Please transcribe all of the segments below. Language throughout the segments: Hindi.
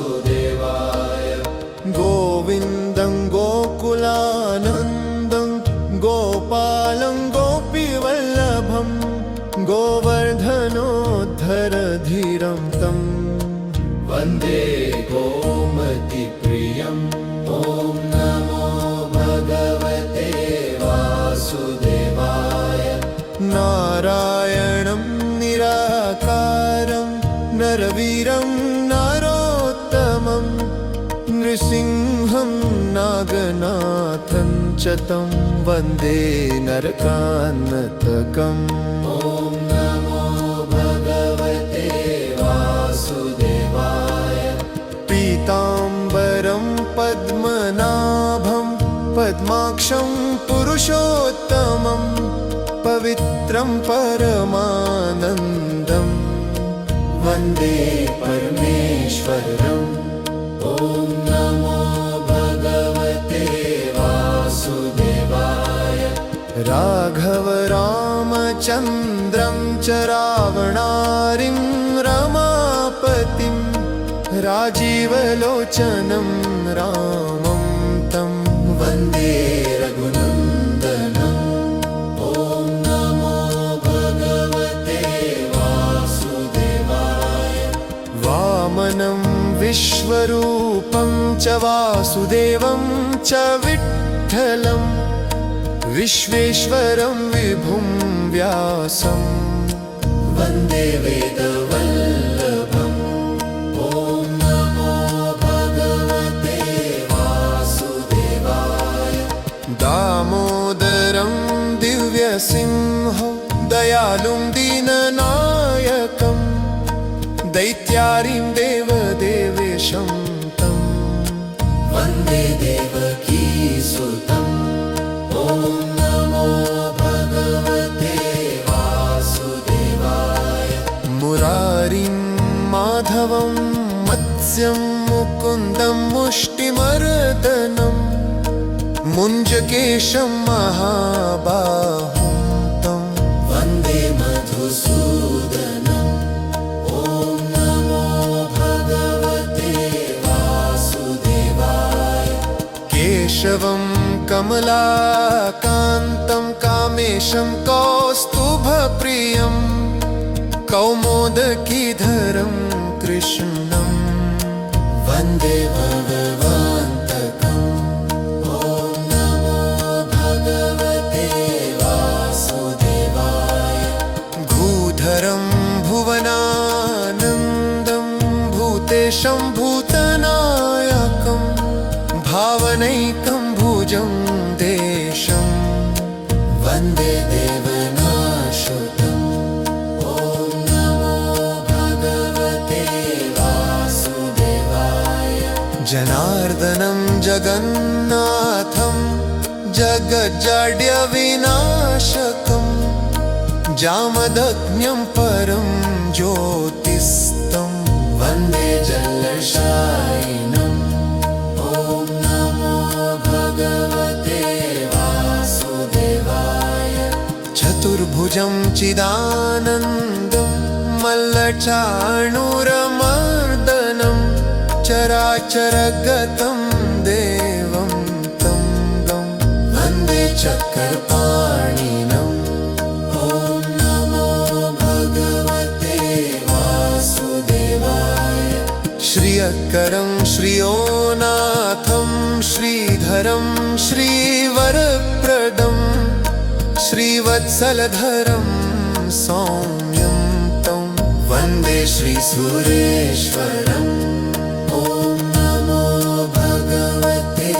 वासुदेवाय। गोविन्दं गोकुलानन्दं गोपालं गोपीवल्लभं गोवर्धनोद्धरधीरं तं वन्दे गोमतिप्रियम्। ॐ नमो भगवते वासुदेवाय। नारायणं निराकारं नरवीरं नरोत्तमं नृसिंहं नागनाथं च तं वन्दे नरकान्तकम्। ॐ नमो भगवते वासुदेवाय। पीताम्बरं पद्मनाभं पद्माक्षं पुरुषोत्तमं पवित्रं परमानन्दं वन्दे परमेश्वरम्। ॐ नमो भगवते वासुदेवाय। राघव रामचन्द्रं च रावणारिं रमापतिं राजीवलोचनं रामं तं वन्दे रघुनन्दनम्। ॐ नमो भगवते वासुदेवाय। वामनं विश्वरूपं च वासुदेवं च विठ्ठलं विश्वेश्वरं विभुं व्यासं वन्दे वेदवल्लभम्। ॐ नमो भगवते वासुदेवाय। दामोदरं दिव्यसिंहो दयालुं दीननायकं दैत्यारिं देवदेवेशं तं वन्दे देवकीसुतम्। ॐ नमो भगवते वासुदेवाय। मुरारिं माधवं मत्स्यं मुकुन्दं मुष्टिमर्दनं मुञ्जकेशं महाबाहुं तं वन्दे मधुसूदनम्। ॐ नमो भगवते वासुदेवाय। केशवं कमलाकान्तं कामेशं कौस्तुभप्रियं कौमोदकीधरं कृष्णं वन्दे भगवन्तकम्। ॐ नमो भगवते वासुदेवाय। भूधरं भुवनानन्दं भूतेशं भूतनायकं भावनैकं भुजं देशं वन्दे देवनाश्रुतम्। ॐ नमो भगवते वासुदेवाय। जनार्दनं जगन्नाथं जगज्जाड्यविनाशकं जामदग्न्यं परं ज्योतिस्तं वन्दे जलशायिनम्। ॐ नमो भगवते वासुदेवाय। चतुर्भुजं चिदानन्दं मल्लचाणूरमर्दनं चराचरगतं देवं तं गं वन्दे चक्रपाणिनम्। ॐ नमो भगवते वासुदेवाय। श्रियकरं श्रियोनाथं श्रीधरं श्रीवरप्रदं श्रीवत्सलधरं सौम्यं तं वन्दे श्रीसुरेश्वरम्। ॐ नमो भगवते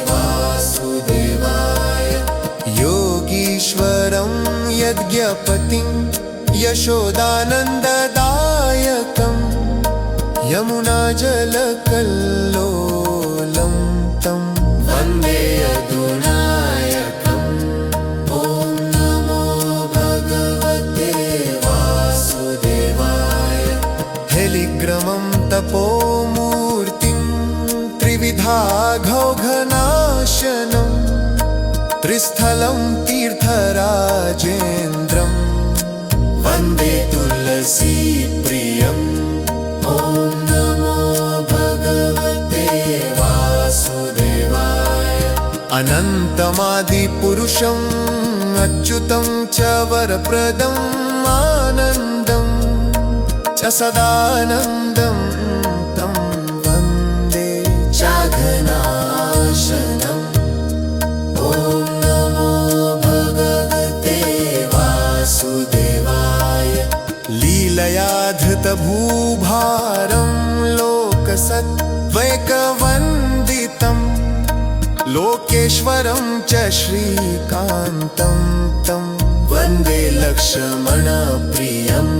वासुदेवाय। योगीश्वरं यज्ञपतिं यशोदानन्ददायकं यमुनाजलकल्लोलं तं वन्दे यदुनायकम्। ॐ नमो भगवते वासुदेवाय। हेलिग्रमं तपोमूर्तिं त्रिविधाघौघनाशनं त्रिस्थलं तीर्थराजेन्द्रं वन्दे तुलसीप्रियम्। ॐ नमो भगवते अनन्तमादिपुरुषम् अच्युतं च वरप्रदम् आनन्दं च सदानन्दं तं वन्दे चाघनाशनम् ॐ नमो भगवते वासुदेवाय लीलया धृतभूभारं लोकसत्त्वैकवन्दितं लोकेश्वरं च श्रीकान्तं तं वन्दे लक्ष्मणप्रियम्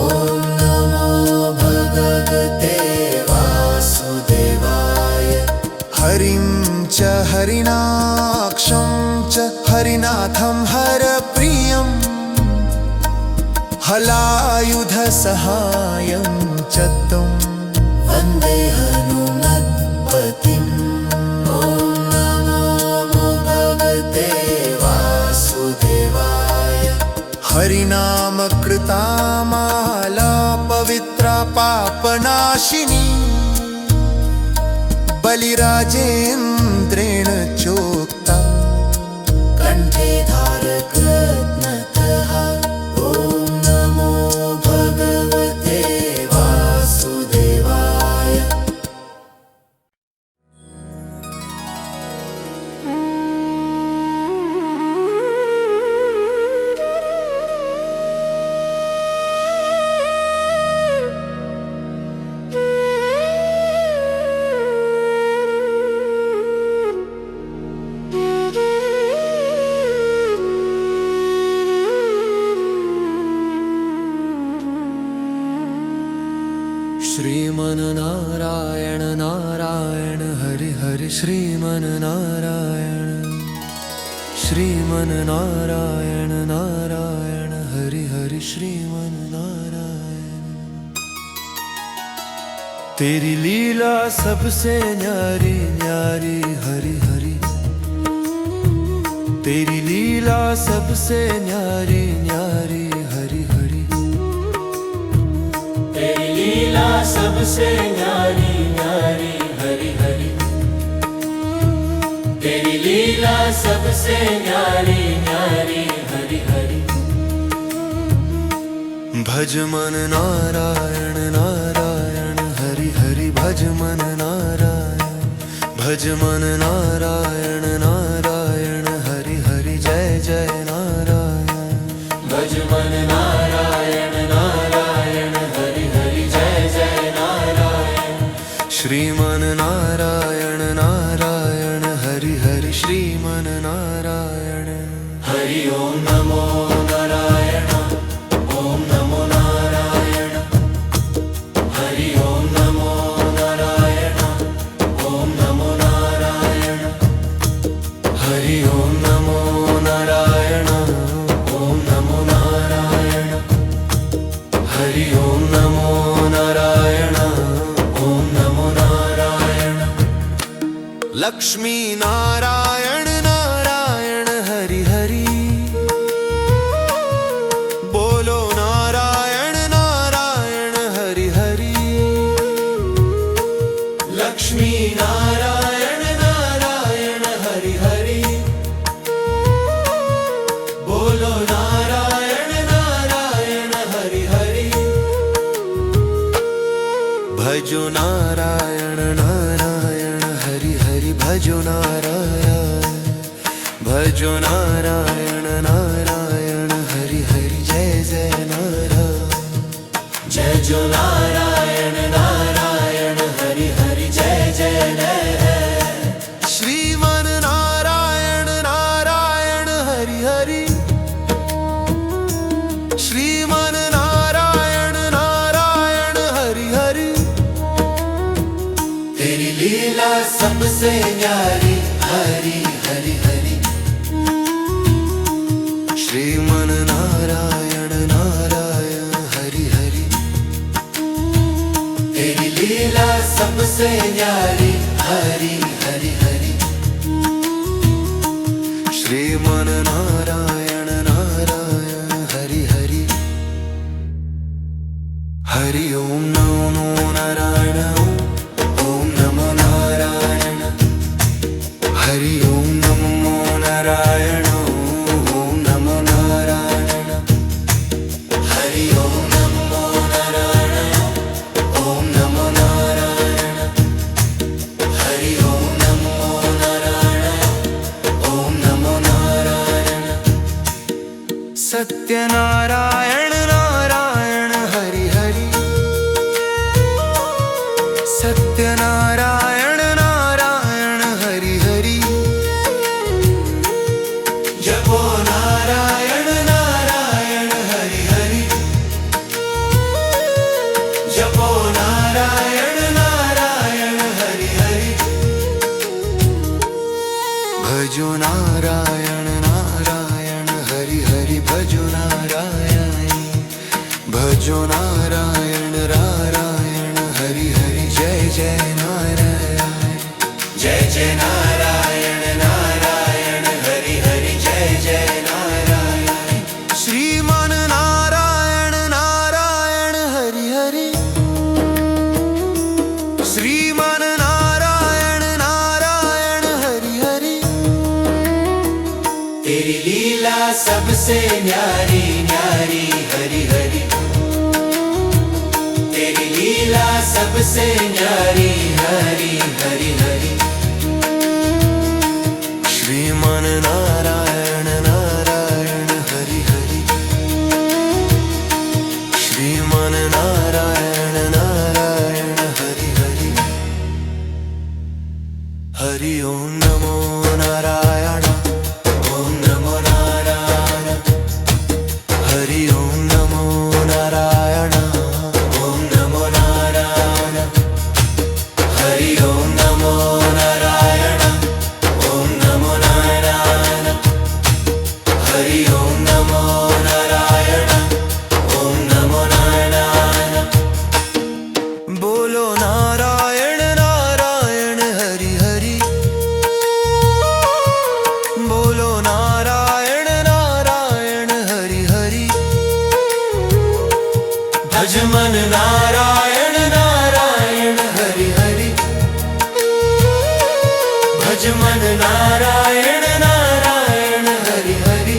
ॐ नमो भगवते वासुदेवाय हरिं च हरिणाक्षं च हरिनाथं हरप्रियम् हलायुधसहायं च तं वन्दे हनुमत्पतिम् ॐ नमो भगवते वासुदेवाय हरिनामकृतामाला पवित्रा पापनाशिनी बलिराजेन्द्रेण चोक्ता कण्ठे धारकृत्नतः ॐ नमो भगवते वासुदेवाय श्रीमन्नारायण नारायण हरि हरि श्रीमन्नारायण श्रीमन्नारायण नारायण हरि हरि श्रीमन्नारायण। तेरी लीला सबसे न्यारी न्यारी हरि हरि, तेरी लीला सबसे न्यारी न्यारी हरि हरि, तेरी लीला सबसे न्यारी न्यारी हरि हरि, तेरी लीला सबसे न्यारी न्यारी हरि हरि। भज मन नारायण नारायण हरि हरि, भज मन नारायण, भज मन नारायण नारायण हरि हरि, जय जय नारायण। भज मन नारायण नारायण हरि हरि, जय जय नारायण। श्रीमन नारायण नारायण हरि हरि, श्रीमन नारायण। हरि ओम नमो नारायण, ओम नमो नारायण। हरि ओम नमो नारायण, ओम नमो नारायण। हरि ओम नमो नारायण, ओम नमो नारायण। हरि ओम नमो नारायण, ओम नमो नारायण। लक्ष्मी नारायण नारायण हरि हरि, बोलो नारायण नारायण हरि हरि। लक्ष्मी नारायण नारायण हरि हरि, बोलो नारायण नारायण हरि हरि। भजो नारायण नारायण हरि हरि, भजो नारायण, भजो नारायण नारायण हरि हरि, जय जय नारायण। जय जो नारायण नारायण हरि हरि, जय जय नारायण। श्रीमन नारायण नारायण हरि हरि, श्रीमन नारायण नारायण हरि हरि। तेरी लीला सबसे न्यारी हरि हरि हरि। श्रीमन नारायण नारायण हरि हरि, तेरी लीला सबसे न्यारी हरि हरि हरि। श्रीमन नारायण नारायण हरि हरि। हरि ओम नमो नारायण, ओम नमो नारायण। हरि ओम सत्यनारायण नारायण हरि हरि, सत्यनारायण नारायण हरि हरि। जपो नारायण नारायण हरि हरि, जपो नारायण नारायण हरि हरि। भजो नारायण नारायण हरि हरि, भजो नारायण, भजो नारायण नारायण हरि हरि। जय जय नारायण, जय जय नारायण नारायण हरि हरि, जय जय नारायण। श्रीमान नारायण नारायण हरि हरि, श्रीमान नारायण नारायण हरि हरि। तेरी लीला सबसे न्यारी न्यारी हरि हरि, तेरी लीला सबसे न्यारी हरि हरि हरि। श्रीमान नारायण नारायण हरि हरि, श्रीमान नारायण नारायण हरि हरि। हरि ओम नमो नारायण, ओम नमो नारायण, हरि ओम नमो नारायण, ओम नमो नारायण। हरि ओम नमो नारायण, ओम नमो नारायण। हरि ओम नमो नारायण, ओम नमो नारायण। बोलो नारायण नारायण हरि हरि, बोलो नारायण नारायण हरि हरि। भज मन नारायण नारायण हरि हरि, भज मन नारायण नारायण हरि हरि।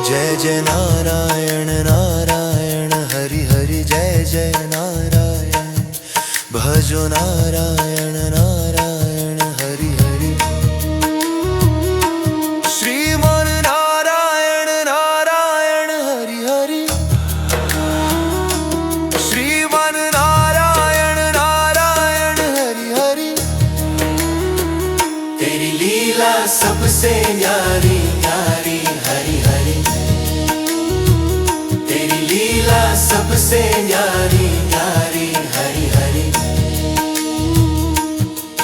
जय जय नारायण नारायण हरि हरि, जय जय नारायण, भजो नारायण नारायण हरि हरि। श्रीमान नारायण नारायण हरि हरि, श्रीमान नारायण नारायण हरि हरि। तेरी लीला सबसे न्यारी न्यारी हरि हरि, तेरी लीला सबसे न्यारी न्यारी हरि हरि।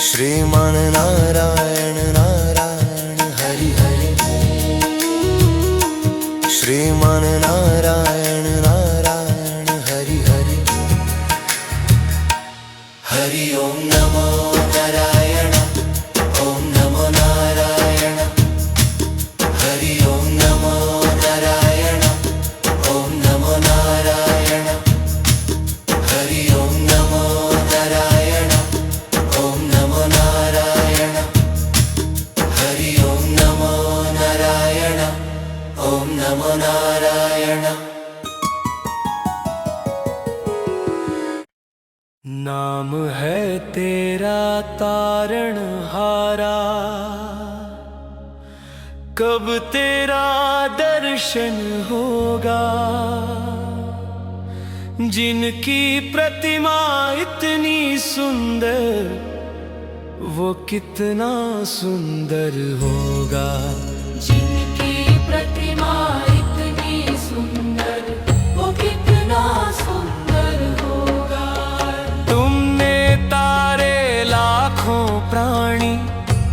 श्रीमान नारायण नारायण हरि हरि, श्रीमान नारायण नारायण हरि हरि। हरि ओम नमो नारायण, ओम नमो नारायण। हरि ओम नमो नारायण, ओम नमो नारायण। हरि ओम नमो नारायण, ओम नमो नारायण। हरि ओम नमो नारायण, ओम नमो नारायण। नाम है तेरा तारण हारा, कब तेरा दर्शन होगा। जिनकी प्रतिमा इतनी सुंदर, वो कितना सुंदर होगा। जिनकी प्रतिमा इतनी सुंदर, वो कितना सुंदर होगा। तुमने तारे लाखों प्राणी,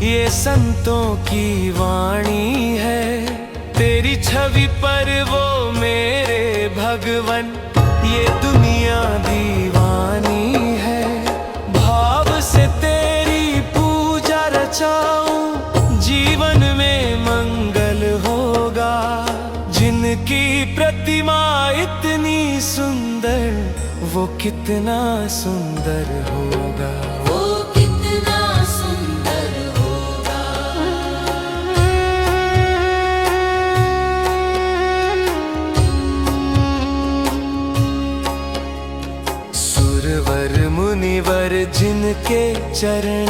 ये संतों की वाणी है। तेरी छवि पर वो मेरे भगवन, ये दुनिया दीवानी है। भाव से तेरी पूजा रचाऊं, जीवन में मंगल होगा। जिनकी प्रतिमा इतनी सुंदर, वो कितना सुंदर होगा। वो कितना सुंदर होगा। सुरवर मुनिवर जिनके चरण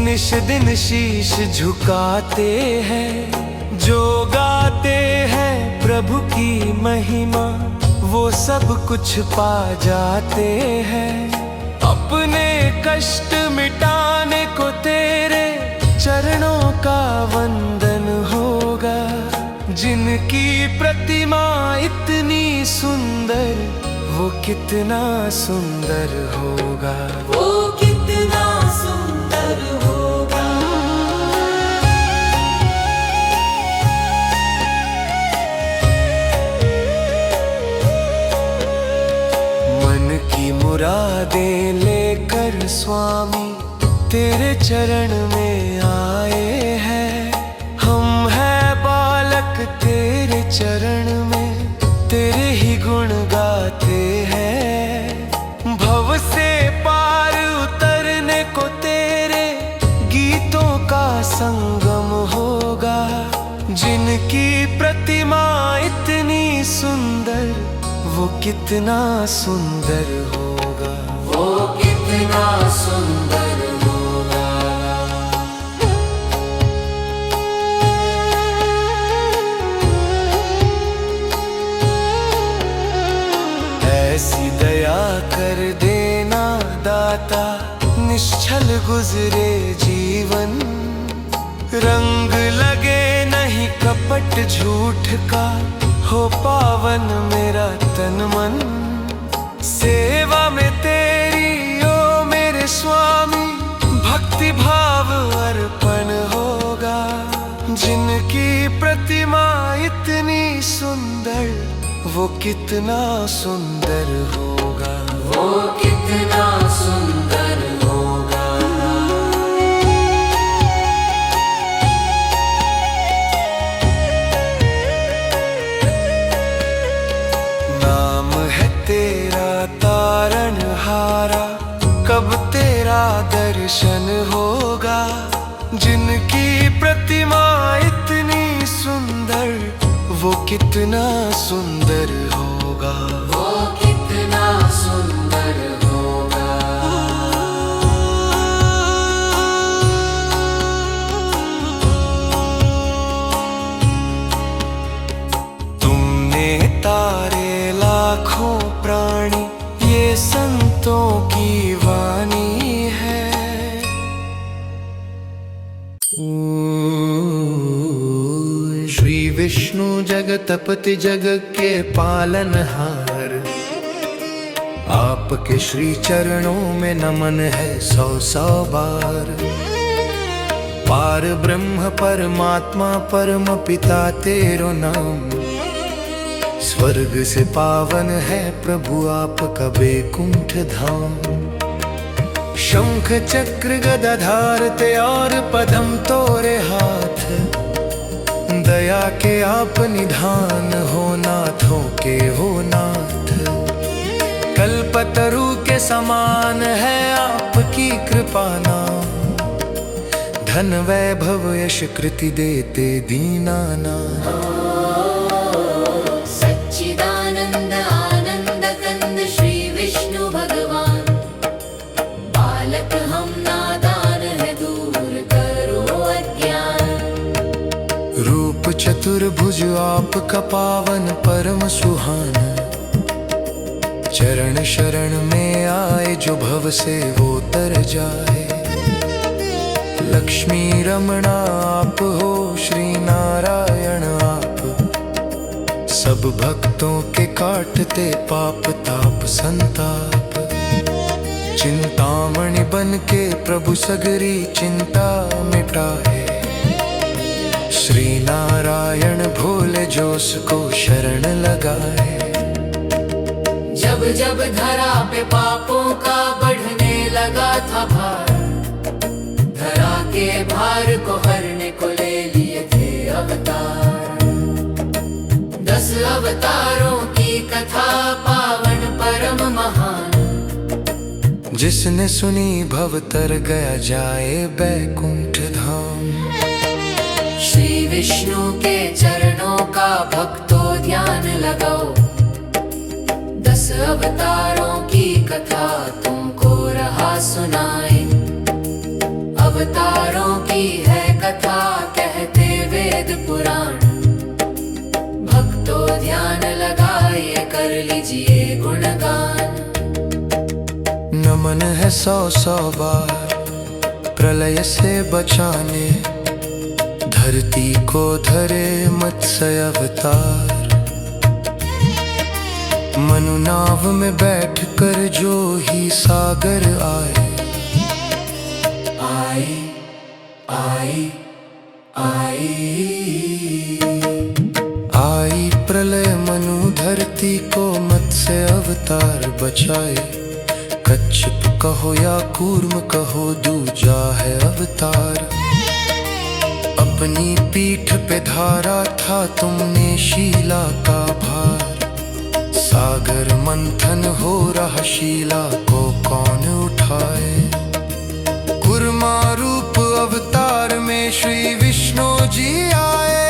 निश दिन शीश झुकाते हैं, जो गाते हैं प्रभु की महिमा वो सब कुछ पा जाते हैं। अपने कष्ट मिटाने को तेरे चरणों का वंदन होगा। जिनकी प्रतिमा इतनी सुंदर वो कितना सुंदर होगा। वो कितना सुंदर होगा। मन की मुरादें लेकर स्वामी तेरे चरण में आए हैं। हम हैं बालक तेरे चरण में तेरे ही गुण गाते हैं। भव से पार उतरने को तेरे गीतों का संगम होगा। जिनकी प्रतिमा इतनी सुंदर वो कितना सुंदर होगा। वो कितना सुंदर होगा। ऐसी दया कर देना दाता निश्चल गुजरे जीवन। रंग लगे नहीं कपट झूठ का हो पावन मेरा तन मन। सेवा में तेरी ओ मेरे स्वामी भक्ति भाव अर्पण होगा। जिनकी प्रतिमा इतनी सुंदर वो कितना सुंदर होगा। वो कितना सुंदर होगा। नाम है तेरा तारनहारा कब तेरा दर्शन होगा। जिनकी प्रतिमा इतनी सुंदर वो कितना सुंदर होगा। वो कितना सुंदर होगा। तुमने तारे लाखों प्राणी ये संतों की वाणी है। श्री विष्णु जगतपति जग के पालनहार आपके श्री चरणों में नमन है 100 बार। पार ब्रह्म परमात्मा परम पिता तेरो नाम। स्वर्ग से पावन है प्रभु आपका बैकुंठ धाम। शंख चक्र गदाधार ते और पदम तोरे हाथ। दया के आप निधान हो नाथों के हो नाथ। कल्पतरु के समान है आपकी कृपा नाम। धन वैभव यश कृति देते दीनानाथ। सच्चिदानंद आनंद कंद श्री विष्णु भगवान। बालक हम नादान है दूर करो अज्ञान। रूप चतुर्भुज आपका पावन परम सुहाना। चरण शरण में आए जो भव से वो तर जाए। लक्ष्मी रमणा आप हो श्री नारायण आप। सब भक्तों के काटते पाप ताप संताप। चिंतामणि बन के प्रभु सगरी चिंता मिटाए। श्री नारायण भोले जो उसको शरण लगाए। जब जब धरा पे पापों का बढ़ने लगा था भार। धरा के भार को हरने को ले लिए थे अवतार। 10 अवतारों की कथा पावन परम महान। जिसने सुनी भव तर गया जाए बैकुंठ धाम। श्री विष्णु के चरणों का भक्तों ध्यान लगाओ। 10 अवतारों की कथा तुमको रहा सुनाए। अवतारों की है कथा कहते वेद वेद पुराण। भक्तों ध्यान लगाइए, कर लीजिए गुणगान। नमन है 100 बार प्रलय से बचाने, धरती को धरे मत्स्य अवतार। मनु नाव में बैठ कर जो ही सागर आए, आई आई आई आई प्रलय मनु धरती को मत्स्य अवतार बचाए। कच्छप कहो या कूर्म कहो, दूजा है अवतार। अपनी पीठ पे धारा था तुमने शीला का भार। सागर मंथन हो रहा, शीला को कौन उठाए। कूर्मा रूप अवतार में श्री विष्णु जी आए।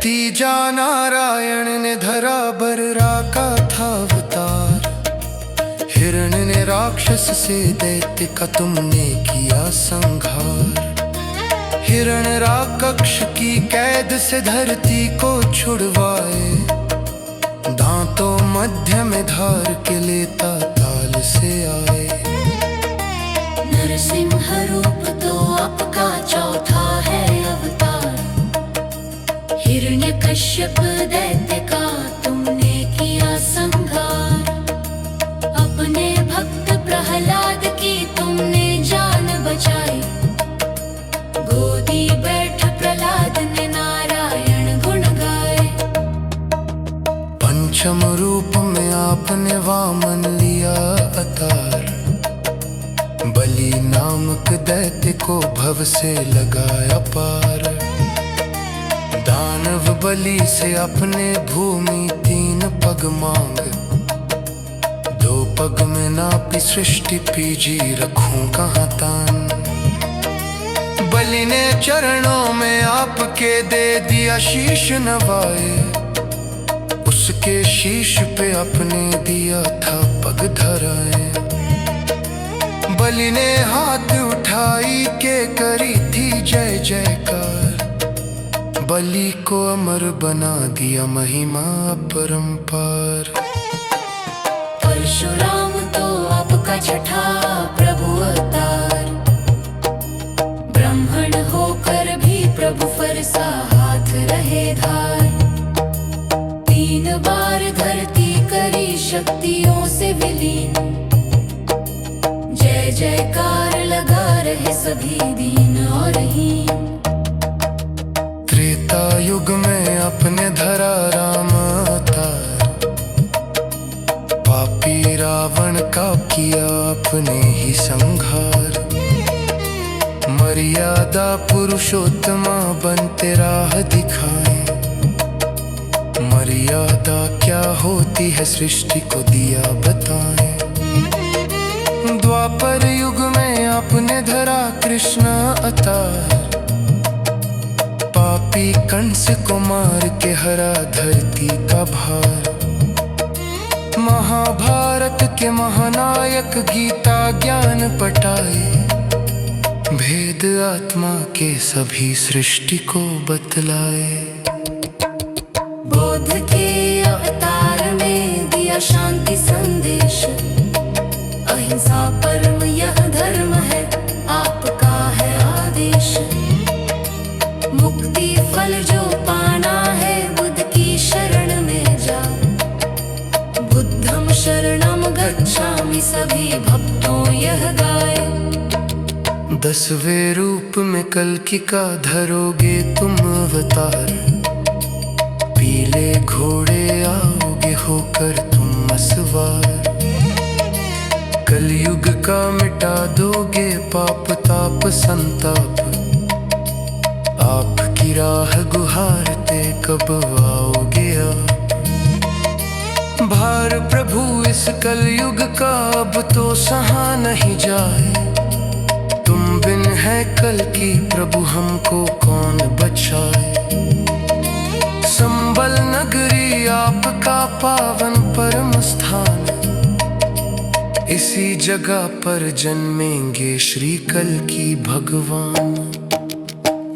तीजा नारायण ने धरा बररा का था अवतार। हिरण ने राक्षस से दैत्य का तुमने किया संहार। हिरण राक्षस की कैद से धरती को छुड़वाए। दांतों मध्य में धार के लेता ताल से आए। नरसिंह रूप तो आपका चौथा है अवतार। हिरण्यकश्यप दैत्य का तुमने किया संहार। अपने भक्त प्रहलाद की तुमने जान बचाई। गोदी बैठ प्रहलाद ने नारायण गुण गाए। पंचम रूप में आपने वामन लिया अवतार। बलि नामक दैत्य को भव से लगाया पार। दानव बलि से अपने भूमि 3 पग मांग। 2 पग में नापी सृष्टि पीजी, रखूं कहाँ तान। बलि ने चरणों में आपके दे दिया शीश नवाए। उसके शीश पे अपने दिया था पग धराए। बलि ने हाथ उठाई के करी थी जय जयकार। बलि को अमर बना दिया महिमा अपरंपार। परशुराम तो आपका छठा प्रभु अवतार। ब्राह्मण होकर भी प्रभु फरसा हाथ रहे धार। 3 बार धरती करी शक्तियों से विलीन। जय जयकार लगा रहे सभी दीन और हीन। त्रेता युग में अपने धरा राम अवतार। पापी रावण का किया अपने ही संहार। मर्यादा पुरुषोत्तमा बनते राह दिखाए। मर्यादा क्या होती है सृष्टि को दिया बताएं। द्वापर युग में आपने धरा कृष्ण अवतार। पापी कंस को मार के हरा धरती का भार। महाभारत के महानायक गीता ज्ञान पटाए। भेद आत्मा के सभी सृष्टि को बतलाए। बोध के अवतार में दिया शांति संदेश। अहिंसा परम यह धर्म है, आपका है आदेश। मुक्ति फल जो पाना है, बुद्ध की शरण में जा। बुद्धम शरणम गच्छामि, सभी भक्तों यह गाए। 10वें रूप में कल्कि का धरोगे तुम अवतार। पीले घोड़े आओगे होकर तुम असवार। कलयुग का मिटा दोगे पाप ताप संताप। आपकी राह गुहारते कब आओगे आप। भार प्रभु इस कलयुग का अब तो सहा नहीं जाए। तुम बिन है कल्कि प्रभु हमको कौन बचाए। संबल नगरी आपका पावन परम स्थान। इस ऐसी जगह पर जन्मेंगे श्री कल की भगवान।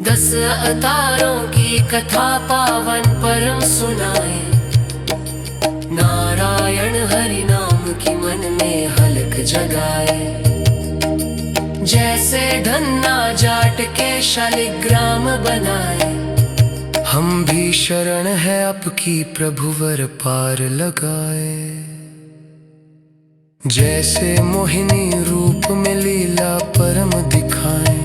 10 अवतारों की कथा पावन परम सुनाए, नारायण हरि नाम की मन में हलक जगाए। जैसे धन्ना जाट के शालिग्राम बनाए, हम भी शरण है आपकी प्रभुवर पार लगाए। जैसे मोहिनी रूप में लीला परम दिखाए,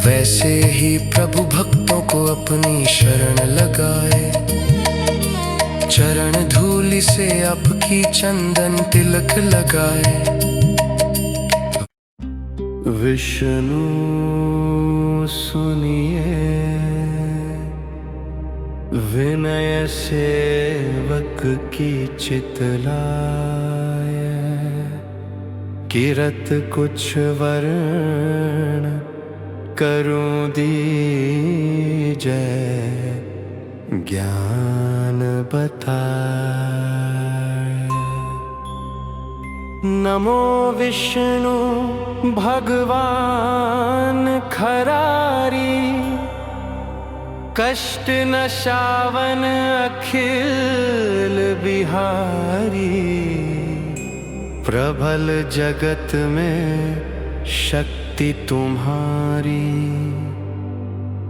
वैसे ही प्रभु भक्तों को अपनी शरण लगाए। चरण धूलि से आपकी चंदन तिलक लगाए। विष्णु सुनिए, विनय सेवक की चितलाय। किरत कुछ वर्ण करूं दीजय, ज्ञान बताए। नमो विष्णु भगवान खरारी, कष्ट नशावन अखिल बिहारी। प्रबल जगत में शक्ति तुम्हारी,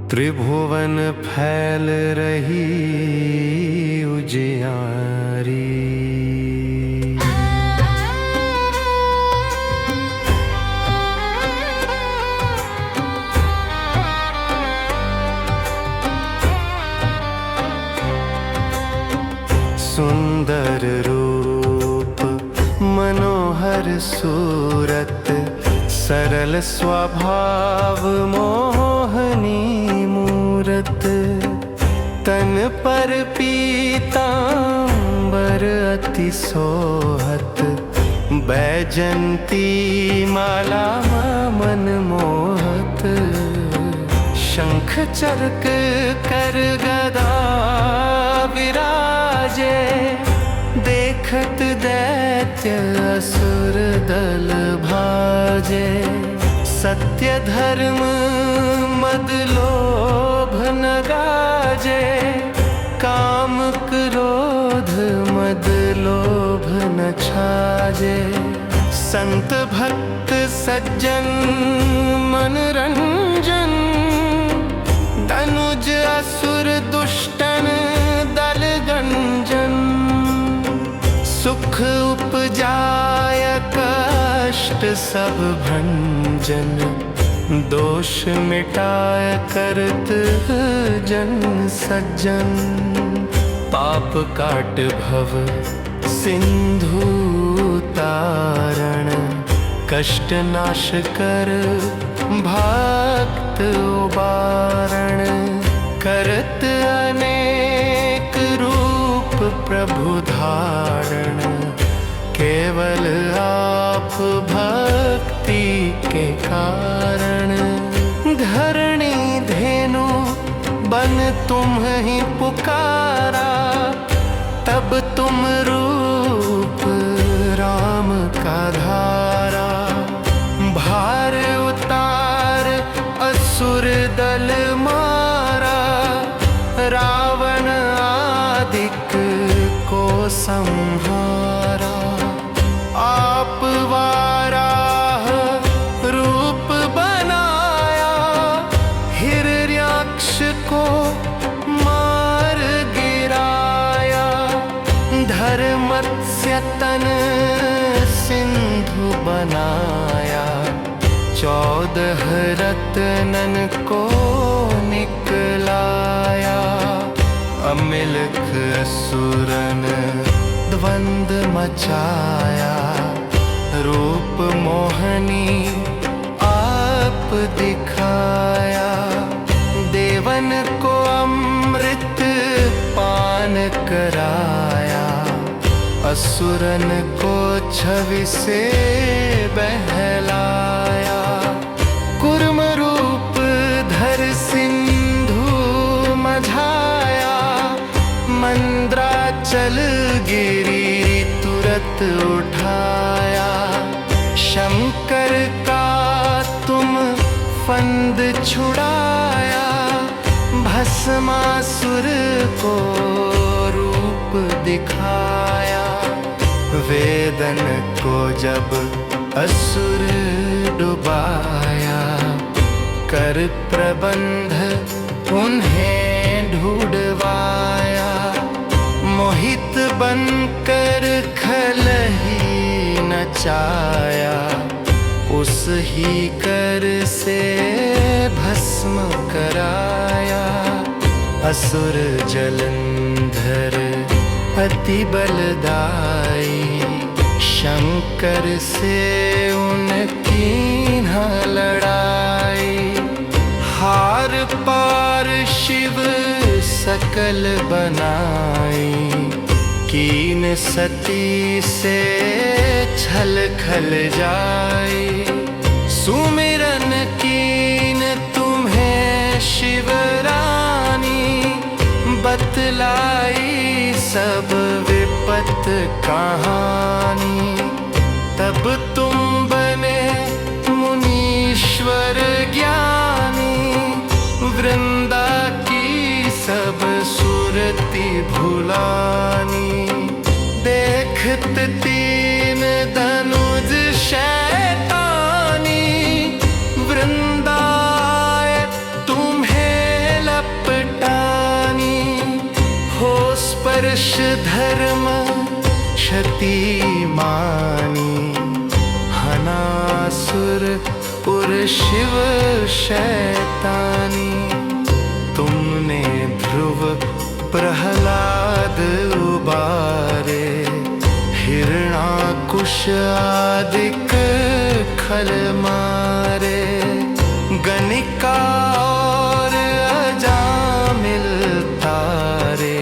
त्रिभुवन फैल रही उजियारी। सुंदर रूप मनोहर सूरत, सरल स्वभाव मोहनी मूरत। तन पर पीतांबर अति सोहत, बैजंती माला मन मोहत। शंख चरक कर गदा विराजे, देखत दैत्य असुर दल भाजे। सत्य धर्म मद लोभ न गाजे, काम क्रोध मद लोभ न छाजे। संत भक्त सज्जन मनरंजन, तनुज असुर दुष्टन दल गंजन। सुख उपजाय कष्ट सब भंजन, दोष मिटाय करत जन सज्जन। पाप काट भव सिंधु तारण, कष्ट नाश कर भक्त उबारण। करत अनेक रूप प्रभु धारण, केवल आप भक्ति के कारण। धरणी धेनु बन तुम ही पुकारा, तब तुम रूप राम का धारा। भार उतार असुर दल मारा, रावण आदिक को संहारा। आप वाराह रूप बनाया, हिरण्याक्ष को मार गिराया। धर्मत्स्य तन सिंधु बनाया, 14 रत्नन को निकलाया। अमिलख असुरन द्वंद मचाया, रूप मोहनी आप दिखाया। देवन को अमृत पान कराया, असुरन को छवि से बहलाया। कुर्म रूप धर सिंधु मझाया, मंद्राचल गिरी तुरत उठाया। शंकर का तुम फंद छुड़ाया, भस्मासुर को रूप दिखाया। वेदन को जब असुर डुबाया, कर प्रबंध उन्हें ढूंढवाया। मोहित बनकर खल ही नचाया, उस ही कर से भस्म कराया। असुर जलंधर अति बलदाई, शंकर से उनकी न लड़ाई। हार पार शिव सकल बनाई, कीन सती से छल खल जाई। सुमिरन कीन तुम्हें शिवरानी, बतलाई सब विपत कहानी। तब तुम बने मुनीश्वर ज्ञानी, वृंदा की सब सुरति भुलानी। देखत तीन धनुज शैतानी, वृंदाए तुम्हें लपटानी। हो स्पर्श धर्म क्षति मानी, हनासुर पुर शिव शैतानी। तुमने ध्रुव प्रहलाद उबारे, हिरणाकुश आदिक खल मारे। गणिका और अजामिल तारे,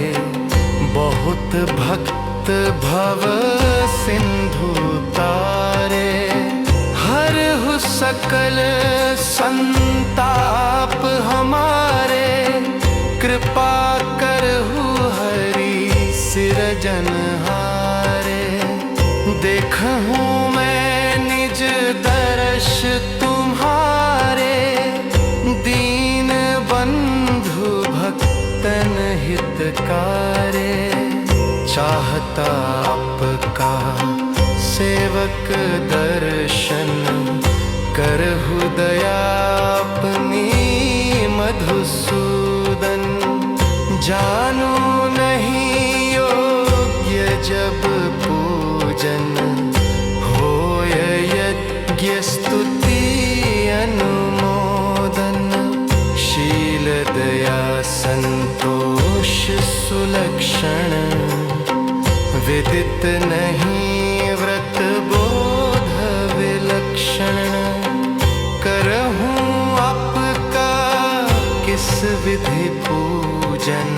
बहुत भक्त भव सिंधु तारे। हरहु सकल संताप हमारे, कृपा करहु हरि सिरजनहारे। देखहूँ मैं निज दर्श तुम्हारे, दीन बंधु भक्तन हितकारे। चाहता आपका सेवक दर्शन, करहु दया अपनी मधुसूदन। जानू नहीं योग्य जब पूजन, होय यज्ञ स्तुति अनुमोदन। शील दया संतोष सुलक्षण, विदित नहीं व्रत बोध विलक्षण। करहूँ आपका किस विधि पूजन,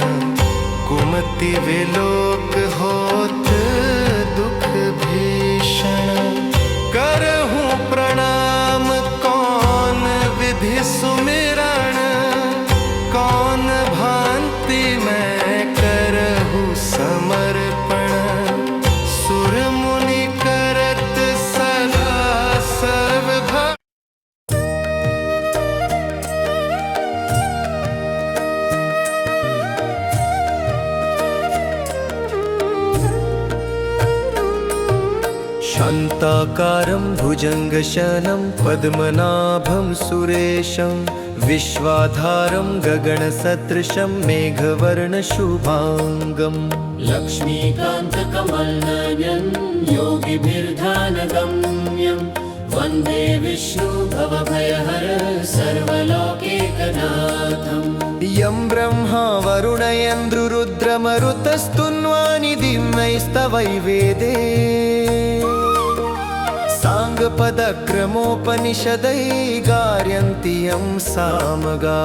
कुमति विलोक होत दुख भीषण। करहूँ प्रणाम कौन विधि सुमिरण, कौन भांति मैं करहूँ समर्पण। सुर मुनि करत सदा सर्वभक्त, शान्ताकारं भुजङ्गशयनं पद्मनाभं सुरेशं, विश्वाधारं गगनसदृशं मेघवर्णशुभाङ्गम्। लक्ष्मीकान्तकमलनयनं योगिभिर्ध्यानगम्यं, वन्दे विष्णु भवभयहर सर्वलोकैकनाथम्। यं ब्रह्मा वरुणेन्द्ररुद्रमरुतस्तुन्वानि दिव्यैस्तवैवेदे, साङ्गपदक्रमोपनिषदै गायन्ति यं सामगा।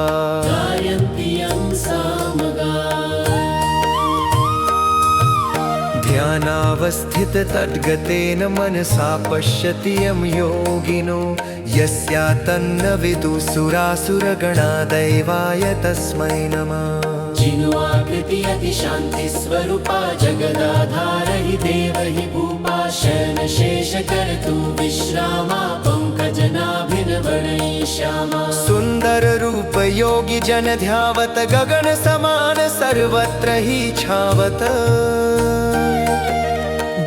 ध्यानावस्थित तद्गतेन मनसा पश्यति यं योगिनो, यस्यातन्न विदुसुरासुरगणा दैवाय तस्मै नमः। जिन्वाकृति अति शांति स्वरूपा, जगदाधार हि देव हि भूपा। शयनशेषकर्तु विश्रामा, श्यामा सुंदर रूप योगी जन ध्यावत गगन समान सर्वत्र ही छावत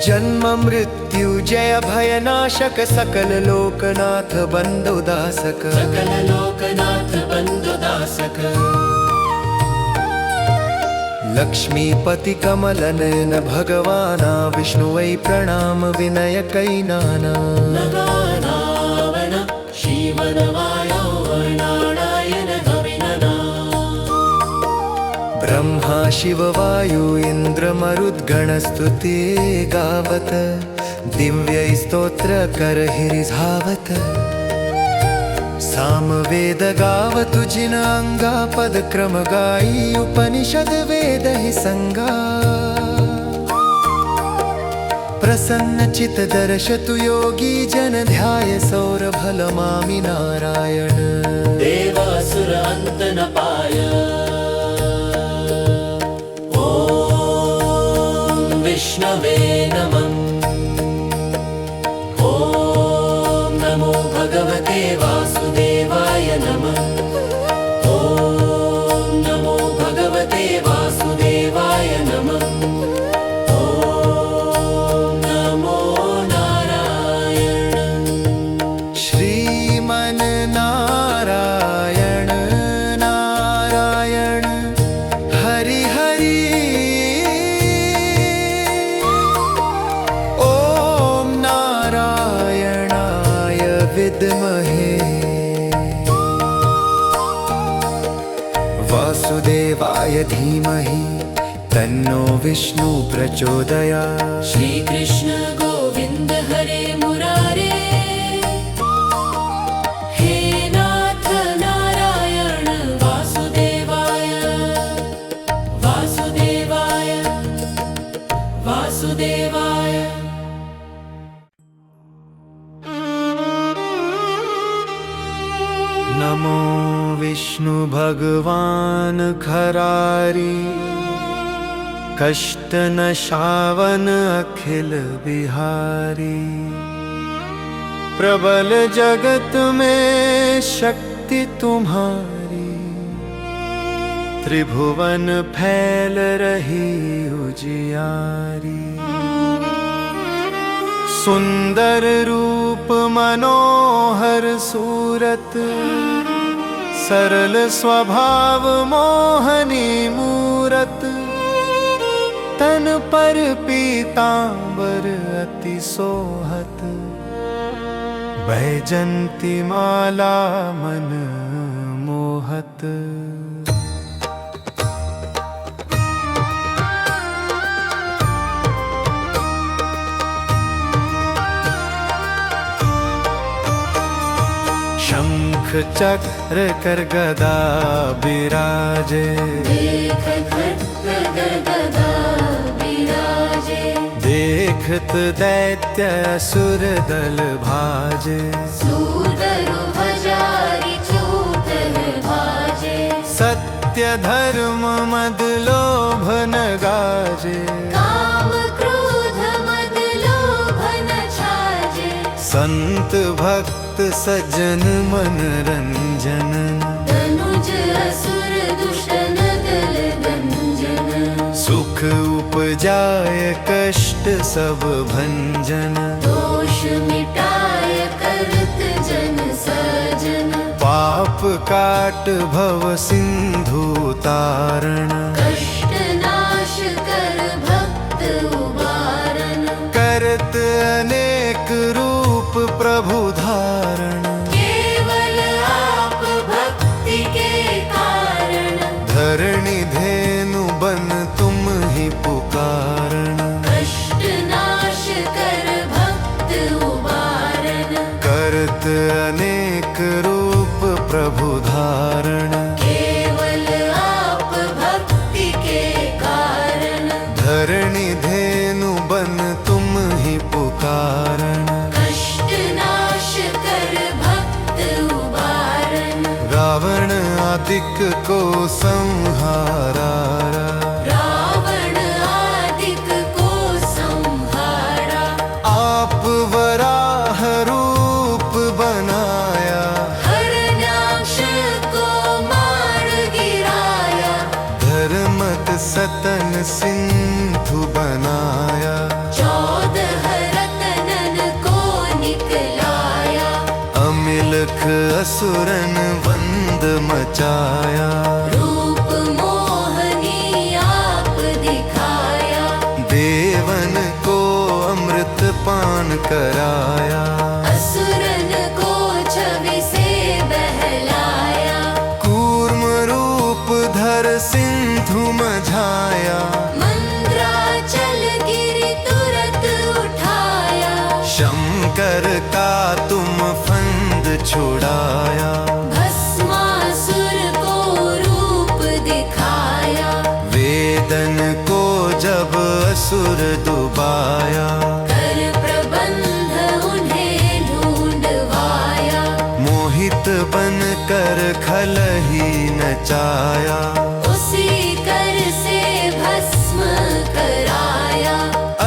जन्म मृत्यु जय भय नाशक सकल लोकनाथ बंधु दासक सकल लोकनाथ बंधु दासक लक्ष्मीपति कमल नयन भगवाना विष्णु वै प्रणाम विनय कैनाना नगानावन शिवनवायो नारायण कविनना ब्रह्मा शिव वायु इंद्र मरुद्गणस्तुते गावत दिव्य स्तोत्र कर हिरिझावत सामवेद गावतु जिन अंगा पद क्रम गाई उपनिषद वेद ही संगा प्रसन्न चित दर्शतु योगी जन ध्याय सौरभल मामि नारायण देवासुर अंत न पाय ओम विष्णवे नमः ओम नमो भगवते वासुदेवाय नमः ओम नमो भगवते वासुदेवाय नमः ओम नमो नारायण श्रीमन नारायण नारायण हरि हरि ओम नारायणाय विद्महे वासुदेवाय धीमहि तन्नो विष्णु प्रचोदयात् श्री कृष्ण गोविंद हरे मुरारे हे नाथ नारायण वासुदेवाय वासुदेवाय वासुदेवाय नमो विष्णु भगवान खरारी कष्ट नशावन अखिल बिहारी प्रबल जगत में शक्ति तुम्हारी त्रिभुवन फैल रही उजियारी सुंदर रूप मनोहर सूरत सरल स्वभाव मोहनी मूरत तन पर पीतांबर अति सोहत बैजंती माला मन मोहत शंख चक्र कर गदा बिराजे देख गदा विराजे देखत दैत्य असुर दल भाजे सूदर भजारी चूतर भाजे सत्य धर्म मद लोभ न गाजे काम क्रोध मद लोभ न छाजे संत भक्त सज्जन मन रंजन धनुज असुर दुष्टन दल गंजन सुख उपजाय कष्ट सब भंजन दोष मिटाय करत जन सजन पाप काट भव सिंधु तारण कष्ट नाश कर भक्त उबारण करत अनेक रूप प्रभु धारण केवल आप भक्ति के कारण धरणी धेनु बन तुम ही पुकारण कष्ट नाश कर भक्त उबारण करत अनेक रूप प्रभु धारण केवल आप भक्ति के कारण धरणी धेनु बन तुम ही पुकारण कष्ट नाश कर भक्त उबारण रावण आदिक को संहारा रावण आदिक को संहारा आप वराह रूप बनाया हरण रतन सिंधु बनाया, 14 रतनन को निकलाया, अमिलख असुरन वंद मचाया, रूप मोहनी आप दिखाया, देवन को अमृत पान कराया, असुरन को छवि से बहलाया, कूर्म रूप धर सिंधु मझाया, मंद्राचल गिरि तुरत उठाया, शंकर का तुम फंद छुड़ाया, भस्मासुर को रूप दिखाया, वेदन को जब असुर डुबाया, कर प्रबंध उन्हें ढूंढवाया, मोहित बन कर खल ही नचाया, उसी कर से भस्म कराया,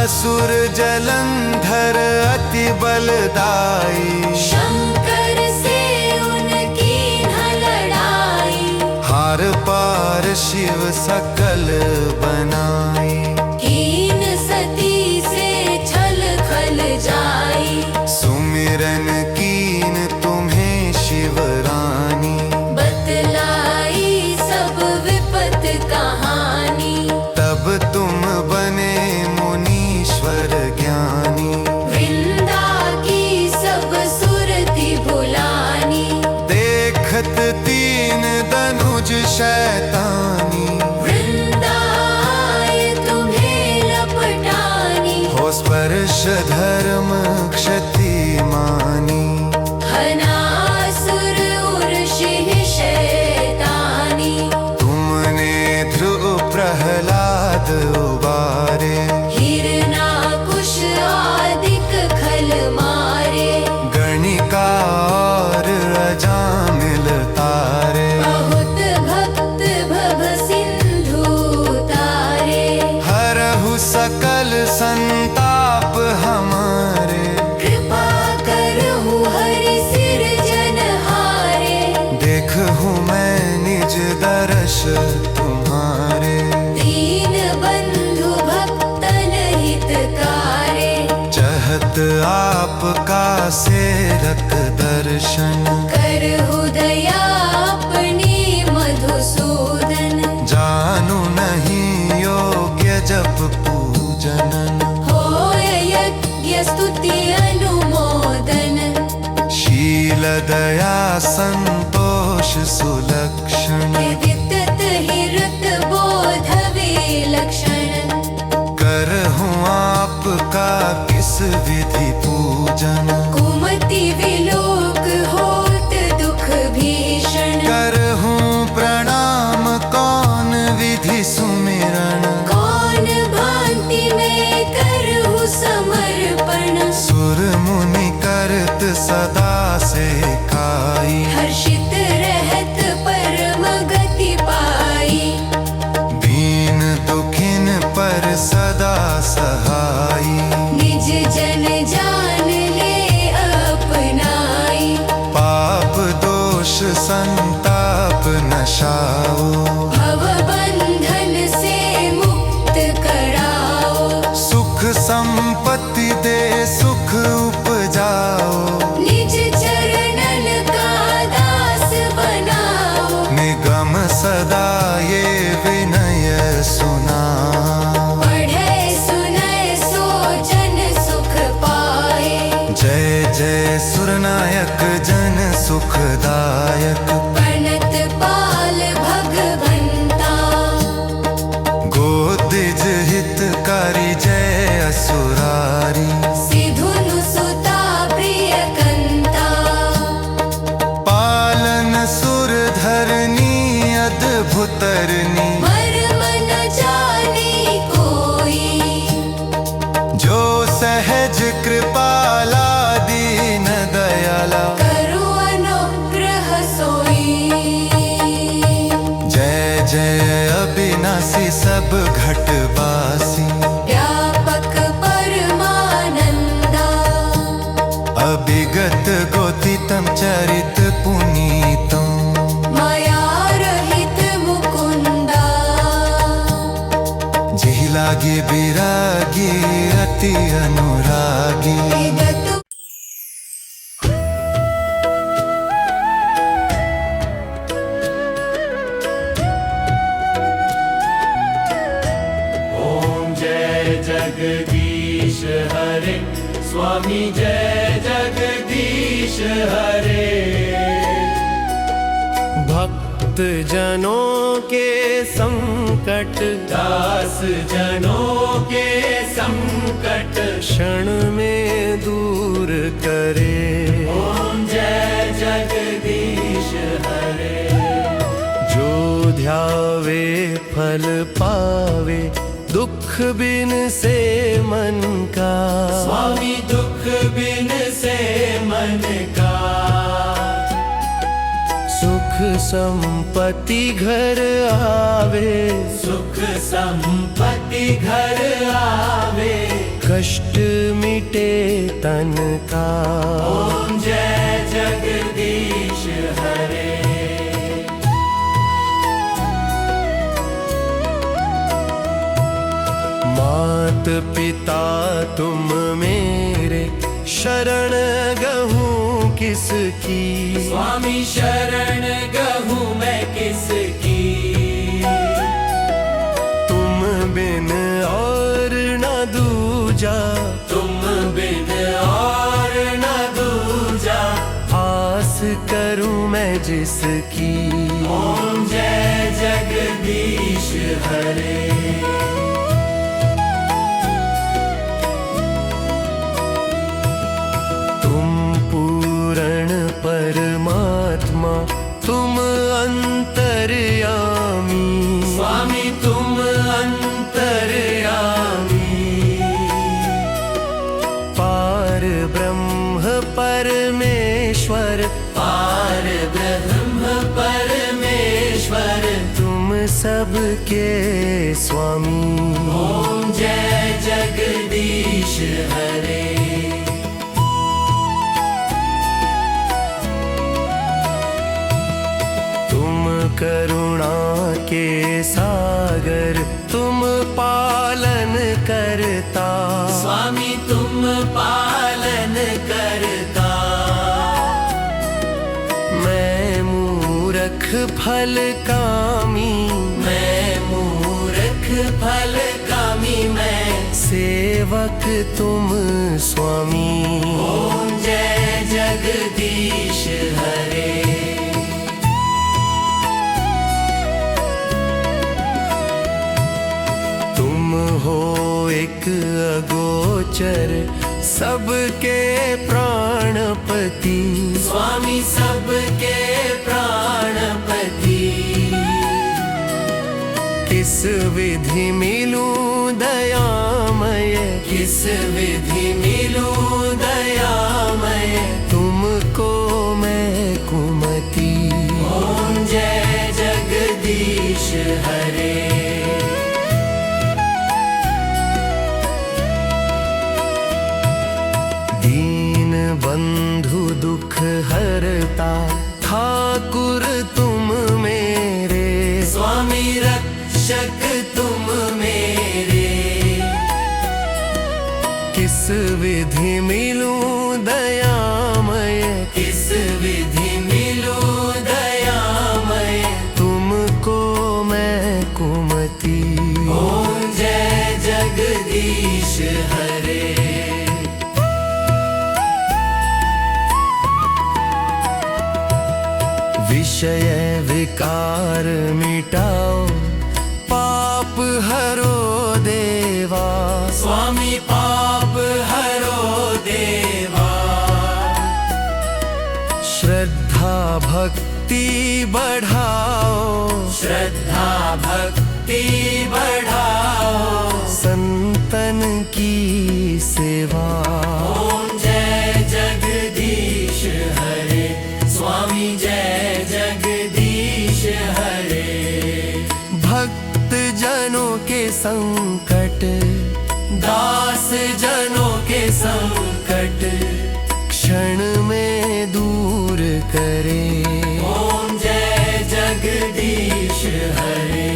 असुर जलंधर अति बलदाई, शंकर से उनकी न लड़ाई, हार पार शिव सकल बनाई, कीन सती से छल खल जाई, सुमिरन कीन तुम्हें शिवरानी, बतलाई सब विपत कहानी, तब तुम बने मुनीश्वर ज्ञानी, वृंदा की सब सुरति भुलानी, देखत तीन दनुज शैतानी, वृंदाए तुम्हें लपटानी, हो स्पर्श धर्म क्षति मानी, हनासुर उर्षि शैतानी, तुमने ध्रुव प्रहलाद उबारे, हिरनाकुश आदिक खल मारे, गणिका और अजामिल तारे, बहुत भक्त भव सिंधु तारे, हरहु सकल संताप हमारे, कृपा करहु हरि सिरजनहारे, देखूं मैं निज दर्श तुम्हारे, दीन बंधु भक्तन हितकारे, चहत आपका सेरक दर्शन, करहु दया अपनी मधुसूदन, जानू नहीं योग्य जप पूजनन, होय यज्ञ स्तुति अनुमोदन, शील दया संतोष सुलक्षण, विदित हिरत बोध विलक्षण, करहूं आपका किस विधि पूजन, कुमति विलोक होत दुख भीषण, करहूं प्रणाम कौन विधि सुमिरन, कौन भांति में करहु समर्पण, सुर मुनि करत सदा से काई, हर्षित रहत परम गति पाई, दीन दुखिन पर सदा सहाई, निज जन जान ले अपनाई, पाप दोष संताप नशाओ, भव बंधन से मुक्त कराओ, सुख संपत्ति दे सुख उपजाओ, निज चरणन का दास बनाओ, निगम सदा ये विनय सुना, पढ़े सुनय सो जन सुख पाए, जय जय सुरनायक जन सुखदायक, प्रणत पाल भगवंता, गोदिज हितकारी जय असुरारी, सिधुनु सुता प्रिय कंता, पालन सुर धरनी अद्भुतरनी, मर्म न जाने कोई, जो सहज कृपाला दीन दयाला, करो अनुग्रह सोई, जय जय अविनाशी सब घटवासी, व्यापक परमानंदा, अभिगत गोतितम चरित पुनीतम, माया रहित मुकुंदा, प्रीति अनुरागी। ओम जय जगदीश हरे, स्वामी जय जगदीश हरे। भक्त जनों के संकट, दास जनों के संकट, क्षण में दूर करे। ओम जय जगदीश हरे। जो ध्यावे फल पावे, दुख बिन से मन का। स्वामी दुख बिन से मन का। सुख संपत्ति घर आवे, सुख संपत्ति घर आवे। कष्ट मिटे तन का। ओम जय जगदीश हरे। मात पिता तुम मेरे, शरण गहूँ किसकी। स्वामी शरण गहूँ मैं किसकी। तुम बिन और न दूजा, तुम बिन और न दूजा। आस करूँ मैं जिसकी। ओम जय जगदीश हरे। परमात्मा तुम अंतर्यामी। स्वामी तुम अंतर्यामी। पार ब्रह्म परमेश्वर, पार ब्रह्म परमेश्वर। तुम सबके स्वामी। ओम जय जगदीश हरे। करुणा के सागर, तुम पालन करता। स्वामी तुम पालन करता। मैं मूर्ख फल कामी, मैं मूर्ख फल कामी। मैं सेवक तुम स्वामी। ओम जय जगदीश हरे। हो एक अगोचर, सबके प्राणपति। स्वामी सबके प्राणपति। किस विधि मिलूं दयामय, किस विधि मिलूं दयामय। तुमको मैं कुमति। ओम जय जगदीश हरे। बंधु दुख हरता, ठाकुर तुम मेरे। स्वामी रक्षक तुम मेरे। किस विधि मिलूं दयामय, किस विधि मिलूं दयामय। तुमको मैं कुमति। ओम जय जगदीश हरे। विषय विकार मिटाओ, पाप हरो देवा। स्वामी पाप हरो देवा। श्रद्धा भक्ति बढ़ाओ, श्रद्धा भक्ति बढ़ाओ। संतन की सेवा। ओम जय जगदीश हरे। स्वामी जय जगदीश हरे। भक्त जनों के संकट, दास जनों के संकट। क्षण में दूर करे। ओम जय जगदीश हरे।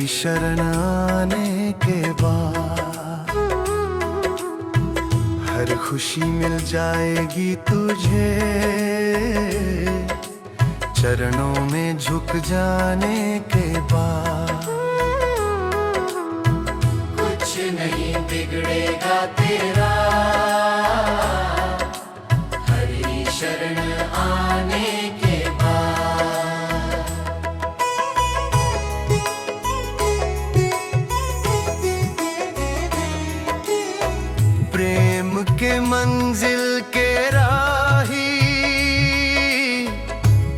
हरि शरण आने के बाद हर खुशी मिल जाएगी तुझे, चरणों में झुक जाने के बाद। कुछ नहीं बिगड़ेगा तेरा, हरि शरण आने के बाद। प्रेम के मंजिल के राही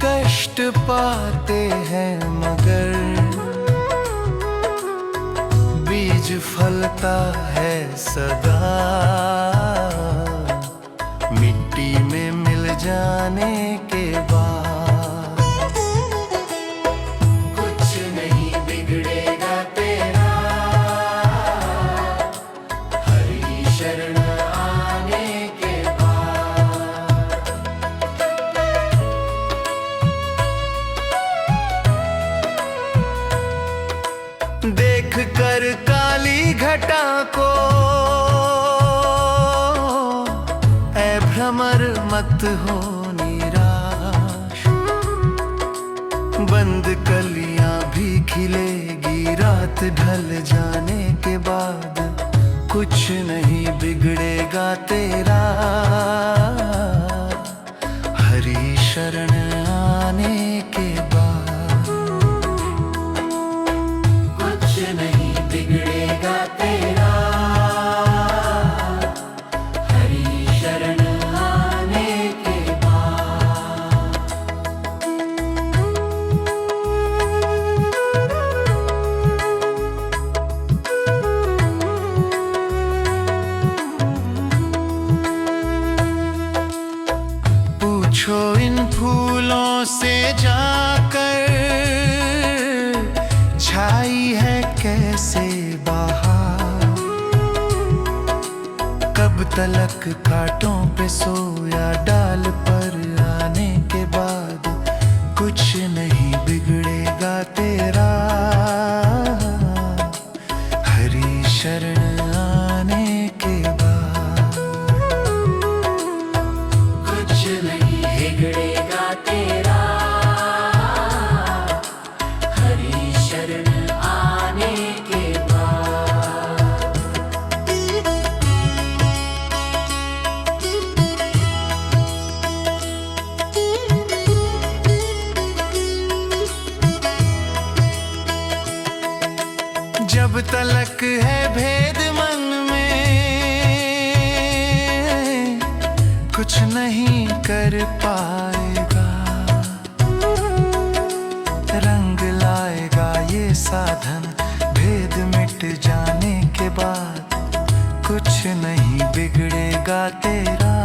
कष्ट पाते हैं मगर बीज फलता है सदा, मिट्टी में मिल जाने के बाद। कुछ नहीं बिगड़ेगा तेरा, हरि शरण आने के बाद। देख कर काली घटा को ऐ भ्रमर मत हो निराश, बंद कलियां भी खिलेगी रात ढल जाने के बाद। कुछ नहीं बिगड़ेगा तेरा, हरि शरण आने के बाद। कुछ नहीं बिगड़ेगा तेरा, हरि शरण आने के बाद। पूछो इन फूलों से जाकर छाई है कैसे बहार, कब तलक कांटों पे सोया डाल पर आने के बाद। कुछ नहीं बिगड़ेगा तेरा, हरि शरण आने के बाद। कुछ नहीं बिगड़ेगा तेरा, हरि शरण आने के बाद। जब तलक है भेद मन में कुछ नहीं कर पाएगा, रंग लाएगा ये साधन भेद मिट जाने के बाद। कुछ नहीं बिगड़ेगा तेरा,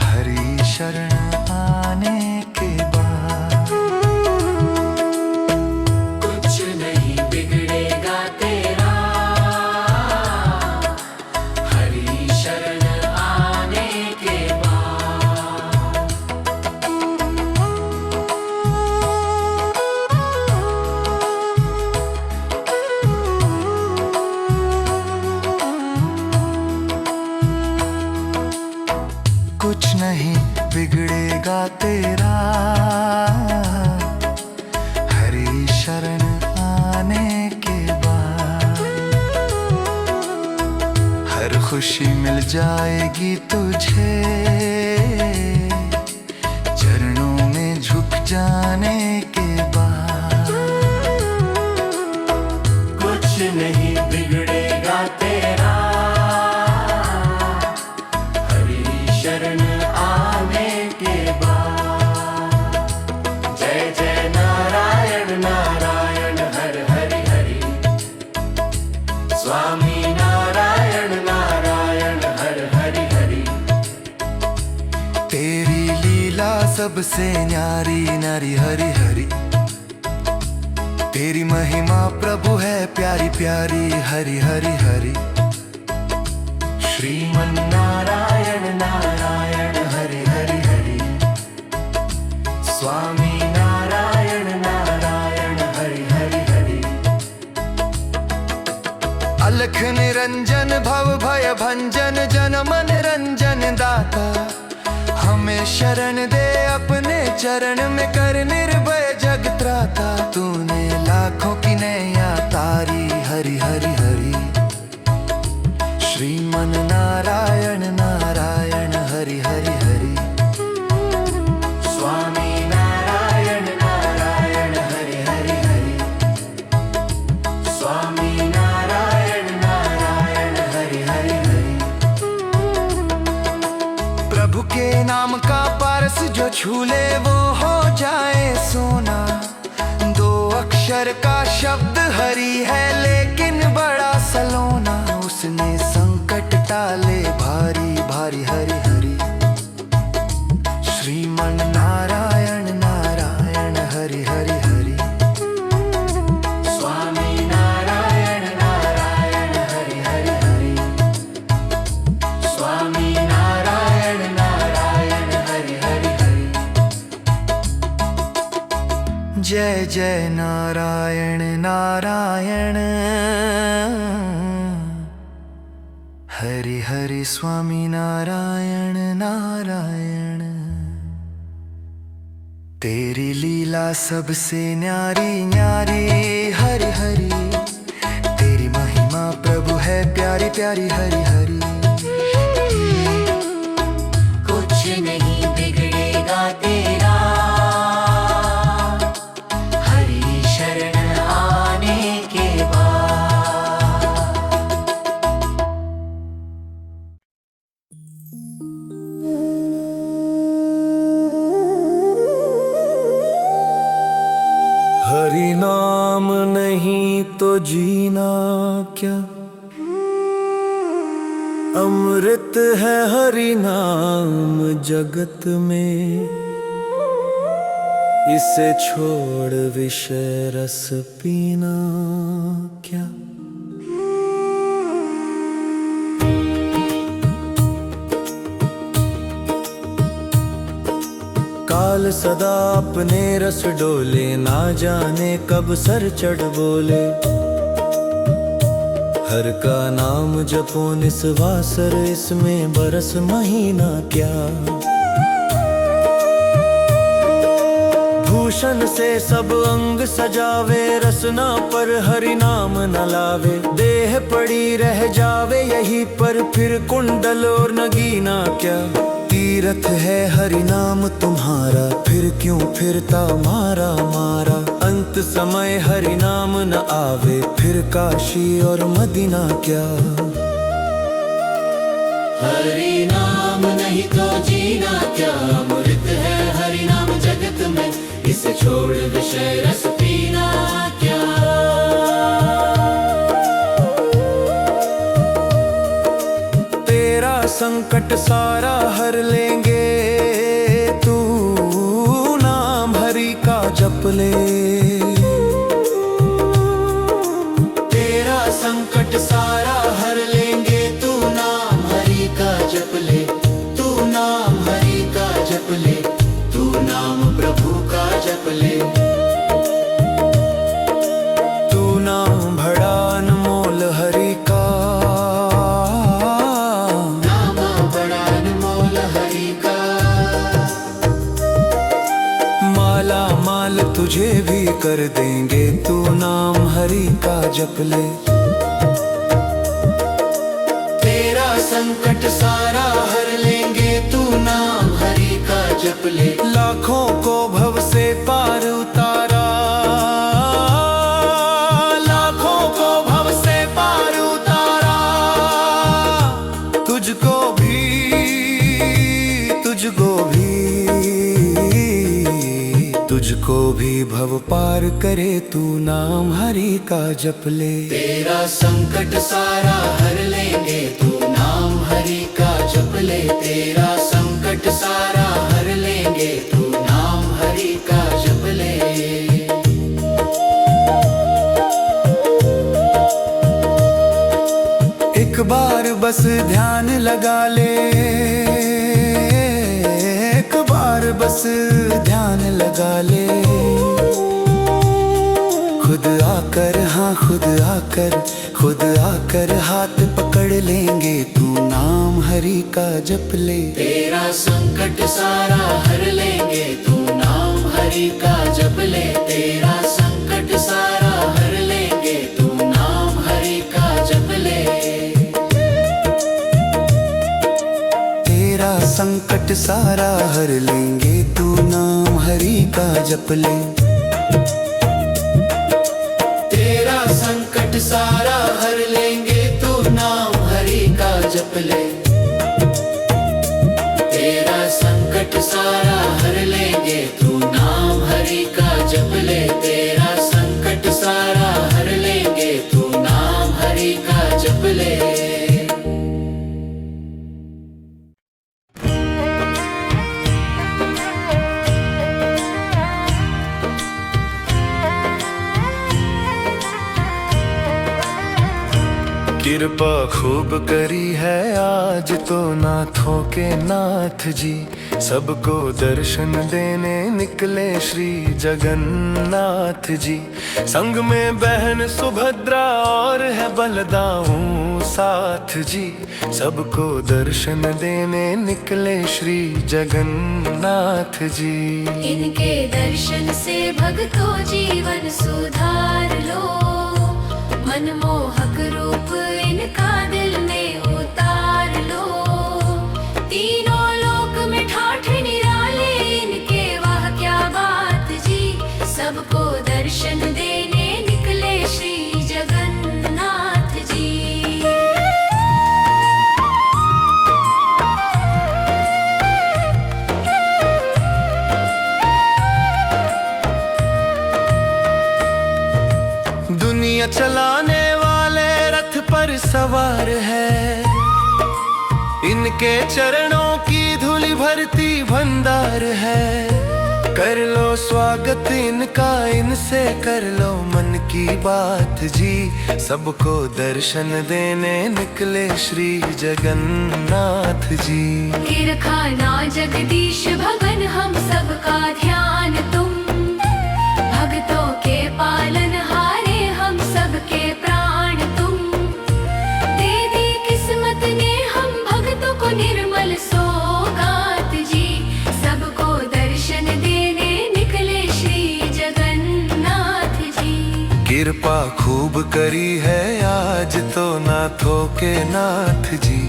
हरि शरण आने के बाद। कुछ नहीं बिगड़ेगा तेरा, हरि शरण आने के बाद। कुछ नहीं बिगड़ेगा तेरा, हरि शरण आने के बाद। हर खुशी मिल जाएगी तुझे, चरणों में झुक जाने के बाद। कुछ नहीं बिगड़ेगा तेरा, हरि शरण आने के बाद। जय जय नारायण नारायण हर हरि हरि, स्वामी नारायण नारायण हर हरि हरि। तेरी लीला सबसे न्यारी नारी हरि हरि, तेरी महिमा प्रभु है प्यारी प्यारी हरि हरि हरि। श्रीमन नारायण नारायण हरि हरि हरि, स्वामी नारायण नारायण हरि दुख निरंजन भव भय भंजन जन मन रंजन दाता हमें शरण दे अपने चरण में कर निर्भय जग त्राता तूने लाखों की नैया तारी हरि हरि हरि श्रीमन नारायण नारायण हरि हरि हरि स्वामी नारायण नारायण हरि हरि हरि स्वामी नारायण नारायण हरि हरि हरि प्रभु के नाम का पारस जो छूले वो हो जाए सोना दो अक्षर का शब्द हरि है लेकिन बड़ा सलोना उसने संकट टाले भारी भारी हरि हरि श्रीमन नारायण नारायण हरि हरि हरि स्वामी नारायण नारायण हरि हरि हरि स्वामी नारायण नारायण हरि हरि हरि जय जय नारायण नारायण हरि हरि स्वामी नारायण नारायण तेरी लीला सबसे न्यारी न्यारी हरि हरि तेरी महिमा प्रभु है प्यारी प्यारी हरि हरि कुछ नहीं बिगड़ेगा तेरा हरि शरण आने के बाद हरि नाम नहीं तो जीना क्या अमृत है हरि नाम जगत में इसे छोड़ विषय रस पीना क्या काल सदा अपने रस डोले ना जाने कब सर चढ़ बोले हर का नाम जपो निस्वासर इसमें बरस महीना क्या भूषण से सब अंग सजावे रसना पर हरि नाम न लावे देह पड़ी रह जावे यही पर फिर कुंडल और नगीना क्या तीर्थ है हरि नाम तुम्हारा फिर क्यों फिरता मारा मारा अंत समय हरि नाम न आवे फिर काशी और मदीना क्या हरि नाम नहीं तो जीना क्या अमृत है हरि नाम जगत में इसे छोड़ विषय रस पीना क्या तेरा संकट सारा हर लेंगे तू नाम हरि का जप ले तेरा संकट सारा हर लेंगे तू नाम हरि का जप ले तू नाम हरि का जप ले तू नाम प्रभु का जप ले तू नाम बड़ा अनमोल हरि का नाम बड़ा अनमोल हरि का माला माल तुझे भी कर देंगे तू नाम हरि का जप ले तेरा संकट सारा हर लेंगे तू नाम हरि का जप ले लाखों को भव से पार उतारा लाखों को भव से पार उतारा तुझको भी तुझको भी भव पार करे तू नाम हरि का जप ले तेरा संकट सारा हर लेंगे तू नाम हरि का जप ले तेरा संकट सारा हर लेंगे तू नाम हरि का जप ले एक बार बस ध्यान लगा ले एक बार बस ध्यान लगा ले खुद आकर, हाँ खुद आकर हाथ पकड़ लेंगे, तू नाम हरि का जप ले। तेरा संकट सारा हर लेंगे, तू नाम हरि का जप ले। तेरा संकट सारा हर लेंगे, तू नाम हरि का जप ले। तेरा संकट सारा हर लेंगे, तू नाम हरि का जप ले। तेरा संकट सारा हर लेंगे, तू नाम हरि का जप ले। तेरा संकट सारा हर लेंगे, तू नाम हरि का जप ले। तेरा संकट सारा हर लेंगे, तू नाम हरि का जप ले। कृपा खूब करी है आज तो नाथों के नाथ जी, सबको दर्शन देने निकले श्री जगन्नाथ जी। संग में बहन सुभद्रा और है बलदाऊं साथ जी, सबको दर्शन देने निकले श्री जगन्नाथ जी। इनके दर्शन से भक्तों जीवन सुधार लो, मनमोहक रूप इनका दिल में उतार लो। तीनों लोक में ठाठ निराले इनके, वाह क्या बात जी, सबको दर्शन देने निकले श्री जगन्नाथ जी। दुनिया चलाने वाले रथ पर सवार है, इनके चरणों की धूलि भरती भंडार है। कर लो स्वागत इनका, इनसे कर लो मन की बात जी, सबको दर्शन देने निकले श्री जगन्नाथ जी। गिरखाना जगदीश भगन हम सबका ध्यान तुम, भक्तों के पालन हारे हम सबके प्राण तुम। दे दी किस्मत ने हम भक्तों को निर्मल सौगात जी, सबको दर्शन देने निकले श्री जगन्नाथ जी। कृपा खूब करी है आज तो नाथों के नाथ जी,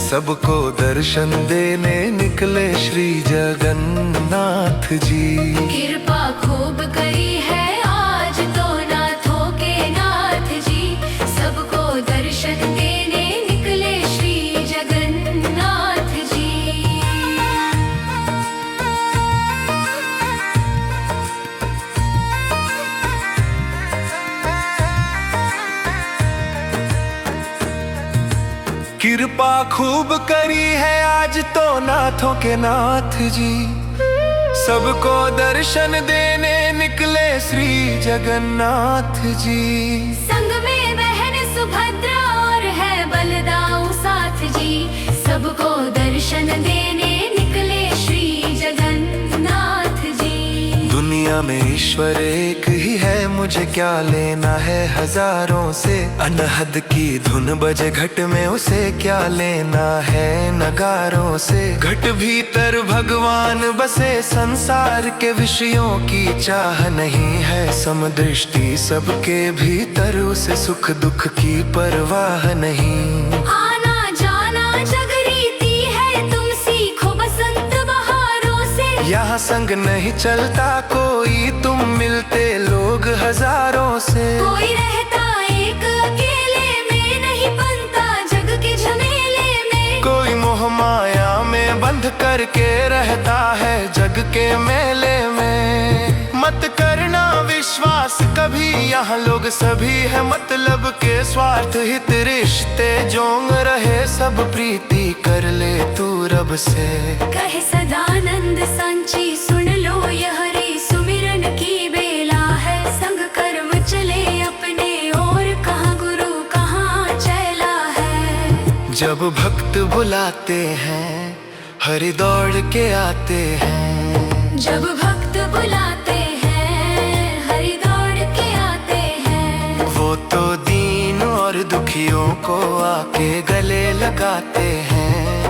सबको दर्शन देने निकले श्री जगन्नाथ जी। कृपा खूब करी है आज तो नाथों के नाथ जी, सबको दर्शन देने निकले श्री जगन्नाथ जी। कृपा खूब करी है आज तो नाथों के नाथ जी, सबको दर्शन देने निकले श्री जगन्नाथ जी। संग में बहन सुभद्रा और है बलदाऊ साथ जी, सबको दर्शन देने निकले श्री जगन्नाथ जी। दुनिया में ईश्वर एक ही है, मुझे क्या लेना है हजारों से। अनहद की धुन बजे घट में, उसे क्या लेना है नगारों से। घट भीतर भगवान बसे, संसार के विषयों की चाह नहीं है समदृष्टि सबके भीतर, उसे सुख दुख की परवाह नहीं। आना जाना जग रीति है, तुम सीखो बसंत बहारों से। यहाँ संग नहीं चलता कोई, तुम मिलते लोग हजारों से। कोई रहता एक अकेले में, नहीं बनता जग के झमेले में। कोई मोह माया में बंध करके रहता है जग के मेले में। मत करना विश्वास कभी, यहाँ लोग सभी है मतलब के स्वार्थ हित रिश्ते जोंग रहे, सब प्रीति कर ले तू रब से। कहे सदानंद सांची सुन लो, यह रे सुमिरन की बेला है। संग कर्म चले अपने और, कहाँ गुरु कहाँ चेला है। जब भक्त बुलाते हैं हरि दौड़ के आते हैं। जब भक्त बुलाते हैं हरि दौड़ के आते हैं। सखियों को आके गले लगाते हैं,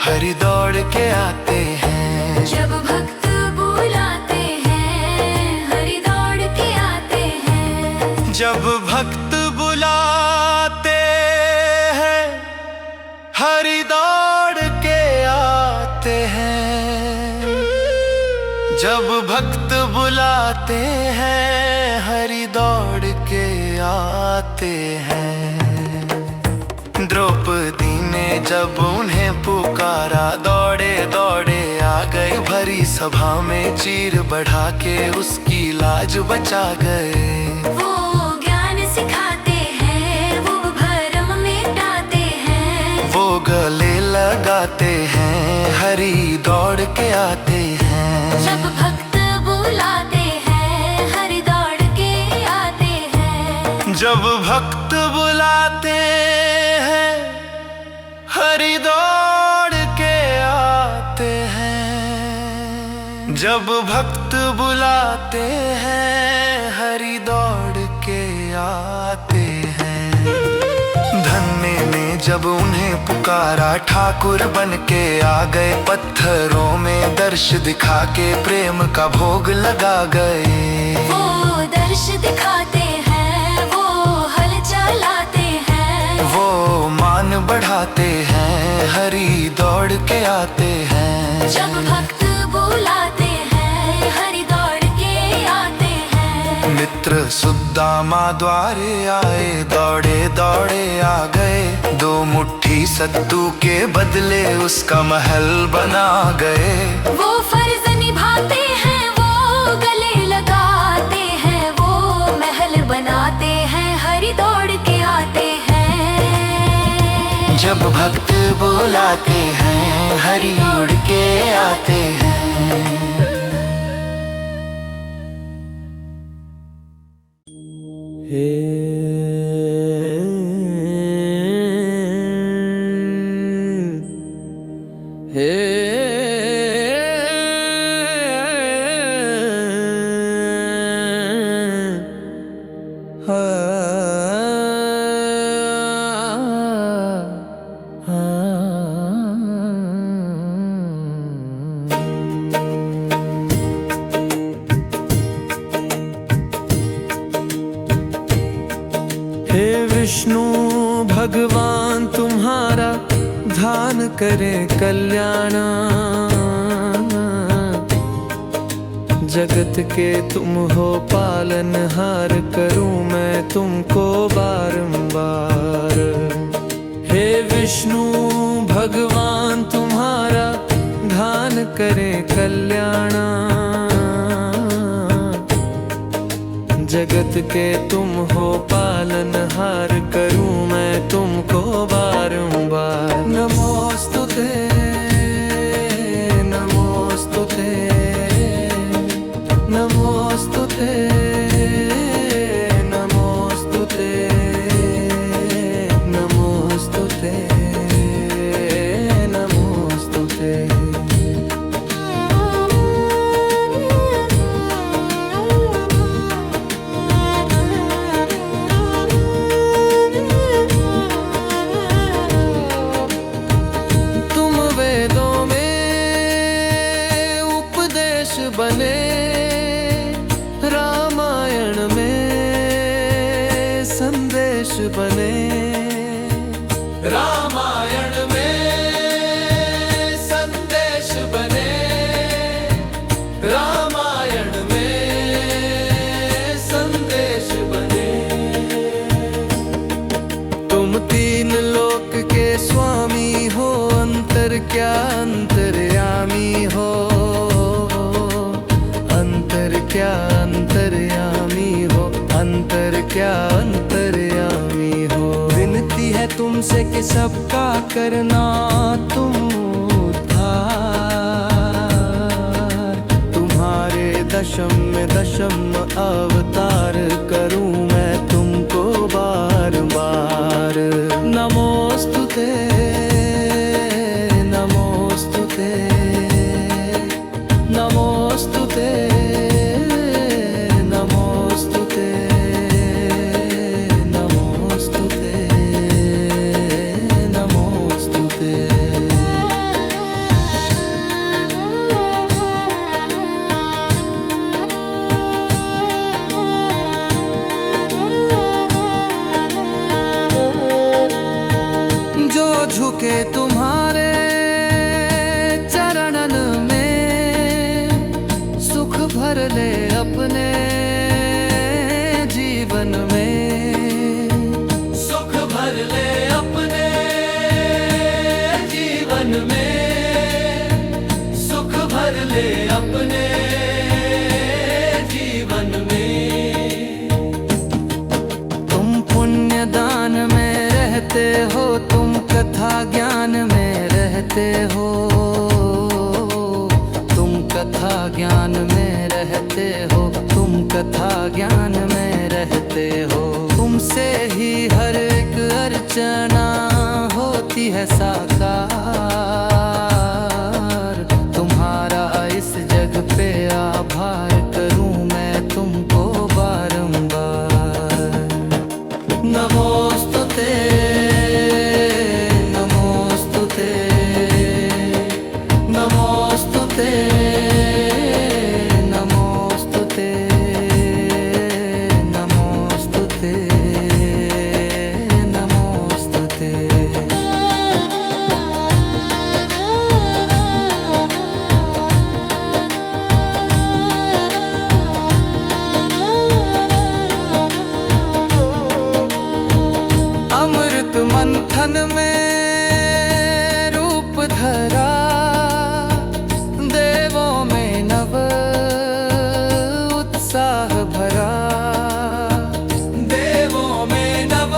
हरि दौड़ के आते हैं। जब भक्त बुलाते हैं हरि दौड़ के आते हैं। जब भक्त बुलाते हैं हरि दौड़ के आते हैं। जब भक्त बुलाते हैं हरि दौड़ के आते हैं। द्रौपदी ने जब उन्हें पुकारा, दौड़े दौड़े आ गए भरी सभा में, चीर बढ़ा के उसकी लाज बचा गए। वो ज्ञान सिखाते हैं, वो भरम मिटाते हैं। वो गले लगाते हैं, हरि दौड़ के आते हैं। जब भक्त बुलाते हैं हरि दौड़ के आते हैं। जब भक्त बुलाते हैं हरि दौड़ के आते हैं। जब भक्त बुलाते हैं हरि दौड़ के आते हैं। धन्य ने जब उन्हें पुकारा, ठाकुर बन के आ गए। पत्थरों में दर्श दिखा के प्रेम का भोग लगा गए। वो दर्श दिखाते हैं, वो हल चलाते हैं। वो मान बढ़ाते हैं, हरि दौड़ के आते हैं। जब भक्त बुलाते हैं हरि दौड़ के आते हैं। मित्र सुदामा द्वारे आए, दौड़े दौड़े आ गए। 2 मुट्ठी सत्तू के बदले उसका महल बना गए। वो फर्ज निभाते हैं, वो गले लगाते हैं। वो महल बनाते हैं, हरि दौड़ के आते हैं। जब भक्त बुलाते हैं हरि दौड़ के आते हैं। हे विष्णु भगवान तुम्हारा ध्यान करें कल्याण। जगत के तुम हो पालनहार, करूं मैं तुमको बारंबार। हे विष्णु भगवान तुम्हारा ध्यान करें कल्याण। जगत के तुम हो पालनहार, करूं मैं तुमको बारंबार। नमोस्तुते नमोस्तुते नमोस्तुते नमोस्तुते नमोस्तुते नमोस्तुते। बने रामायण में संदेश बने। रामायण में संदेश बने। रामायण में संदेश बने। तुम 3 लोक के स्वामी हो, अंतर क्या अंतर्यामी हो। क्या अंतर्यामी हो, अंतर क्या अंतर्यामी हो। विनती है तुमसे कि सबका करना तुम उद्धार। तुम्हारे दशम अवतार, करूं मैं तुमको बार बार। नमोस्तुते नमोस्तुते नमोस्तुते नमोस्तुते नमोस्तुते। कथा ज्ञान में रहते हो, तुम कथा ज्ञान में रहते हो, तुम कथा ज्ञान में रहते हो। तुमसे ही हर एक अर्चना होती है साकार, तुम्हारा इस जग पे आभार करूं मैं तुमको बारंबार। नमोस्तुते नमोस्तुते नमोस्तुते नमोस्तुते नमोस्तुते नमोस्तुते। अमृत मंथन में रूप धरा, देवों में नव उत्साह भरा, देवों में नव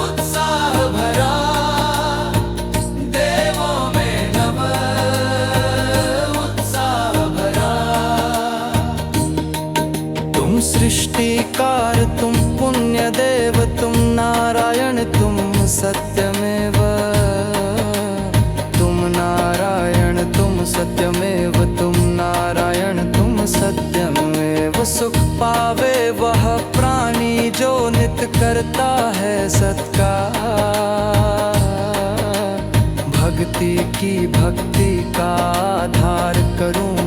उत्साह भरा, देवों में नव उत्साह भरा। तुम सृष्टिकार, तुम पुण्य देव, तुम नारायण, तुम सत्यमेव, तुम नारायण, तुम सत्यमेव, तुम नारायण, तुम सत्यमेव। सुख पावे वह प्राणी जो नित करता है सत्कार, भक्ति की भक्ति का आधार करूं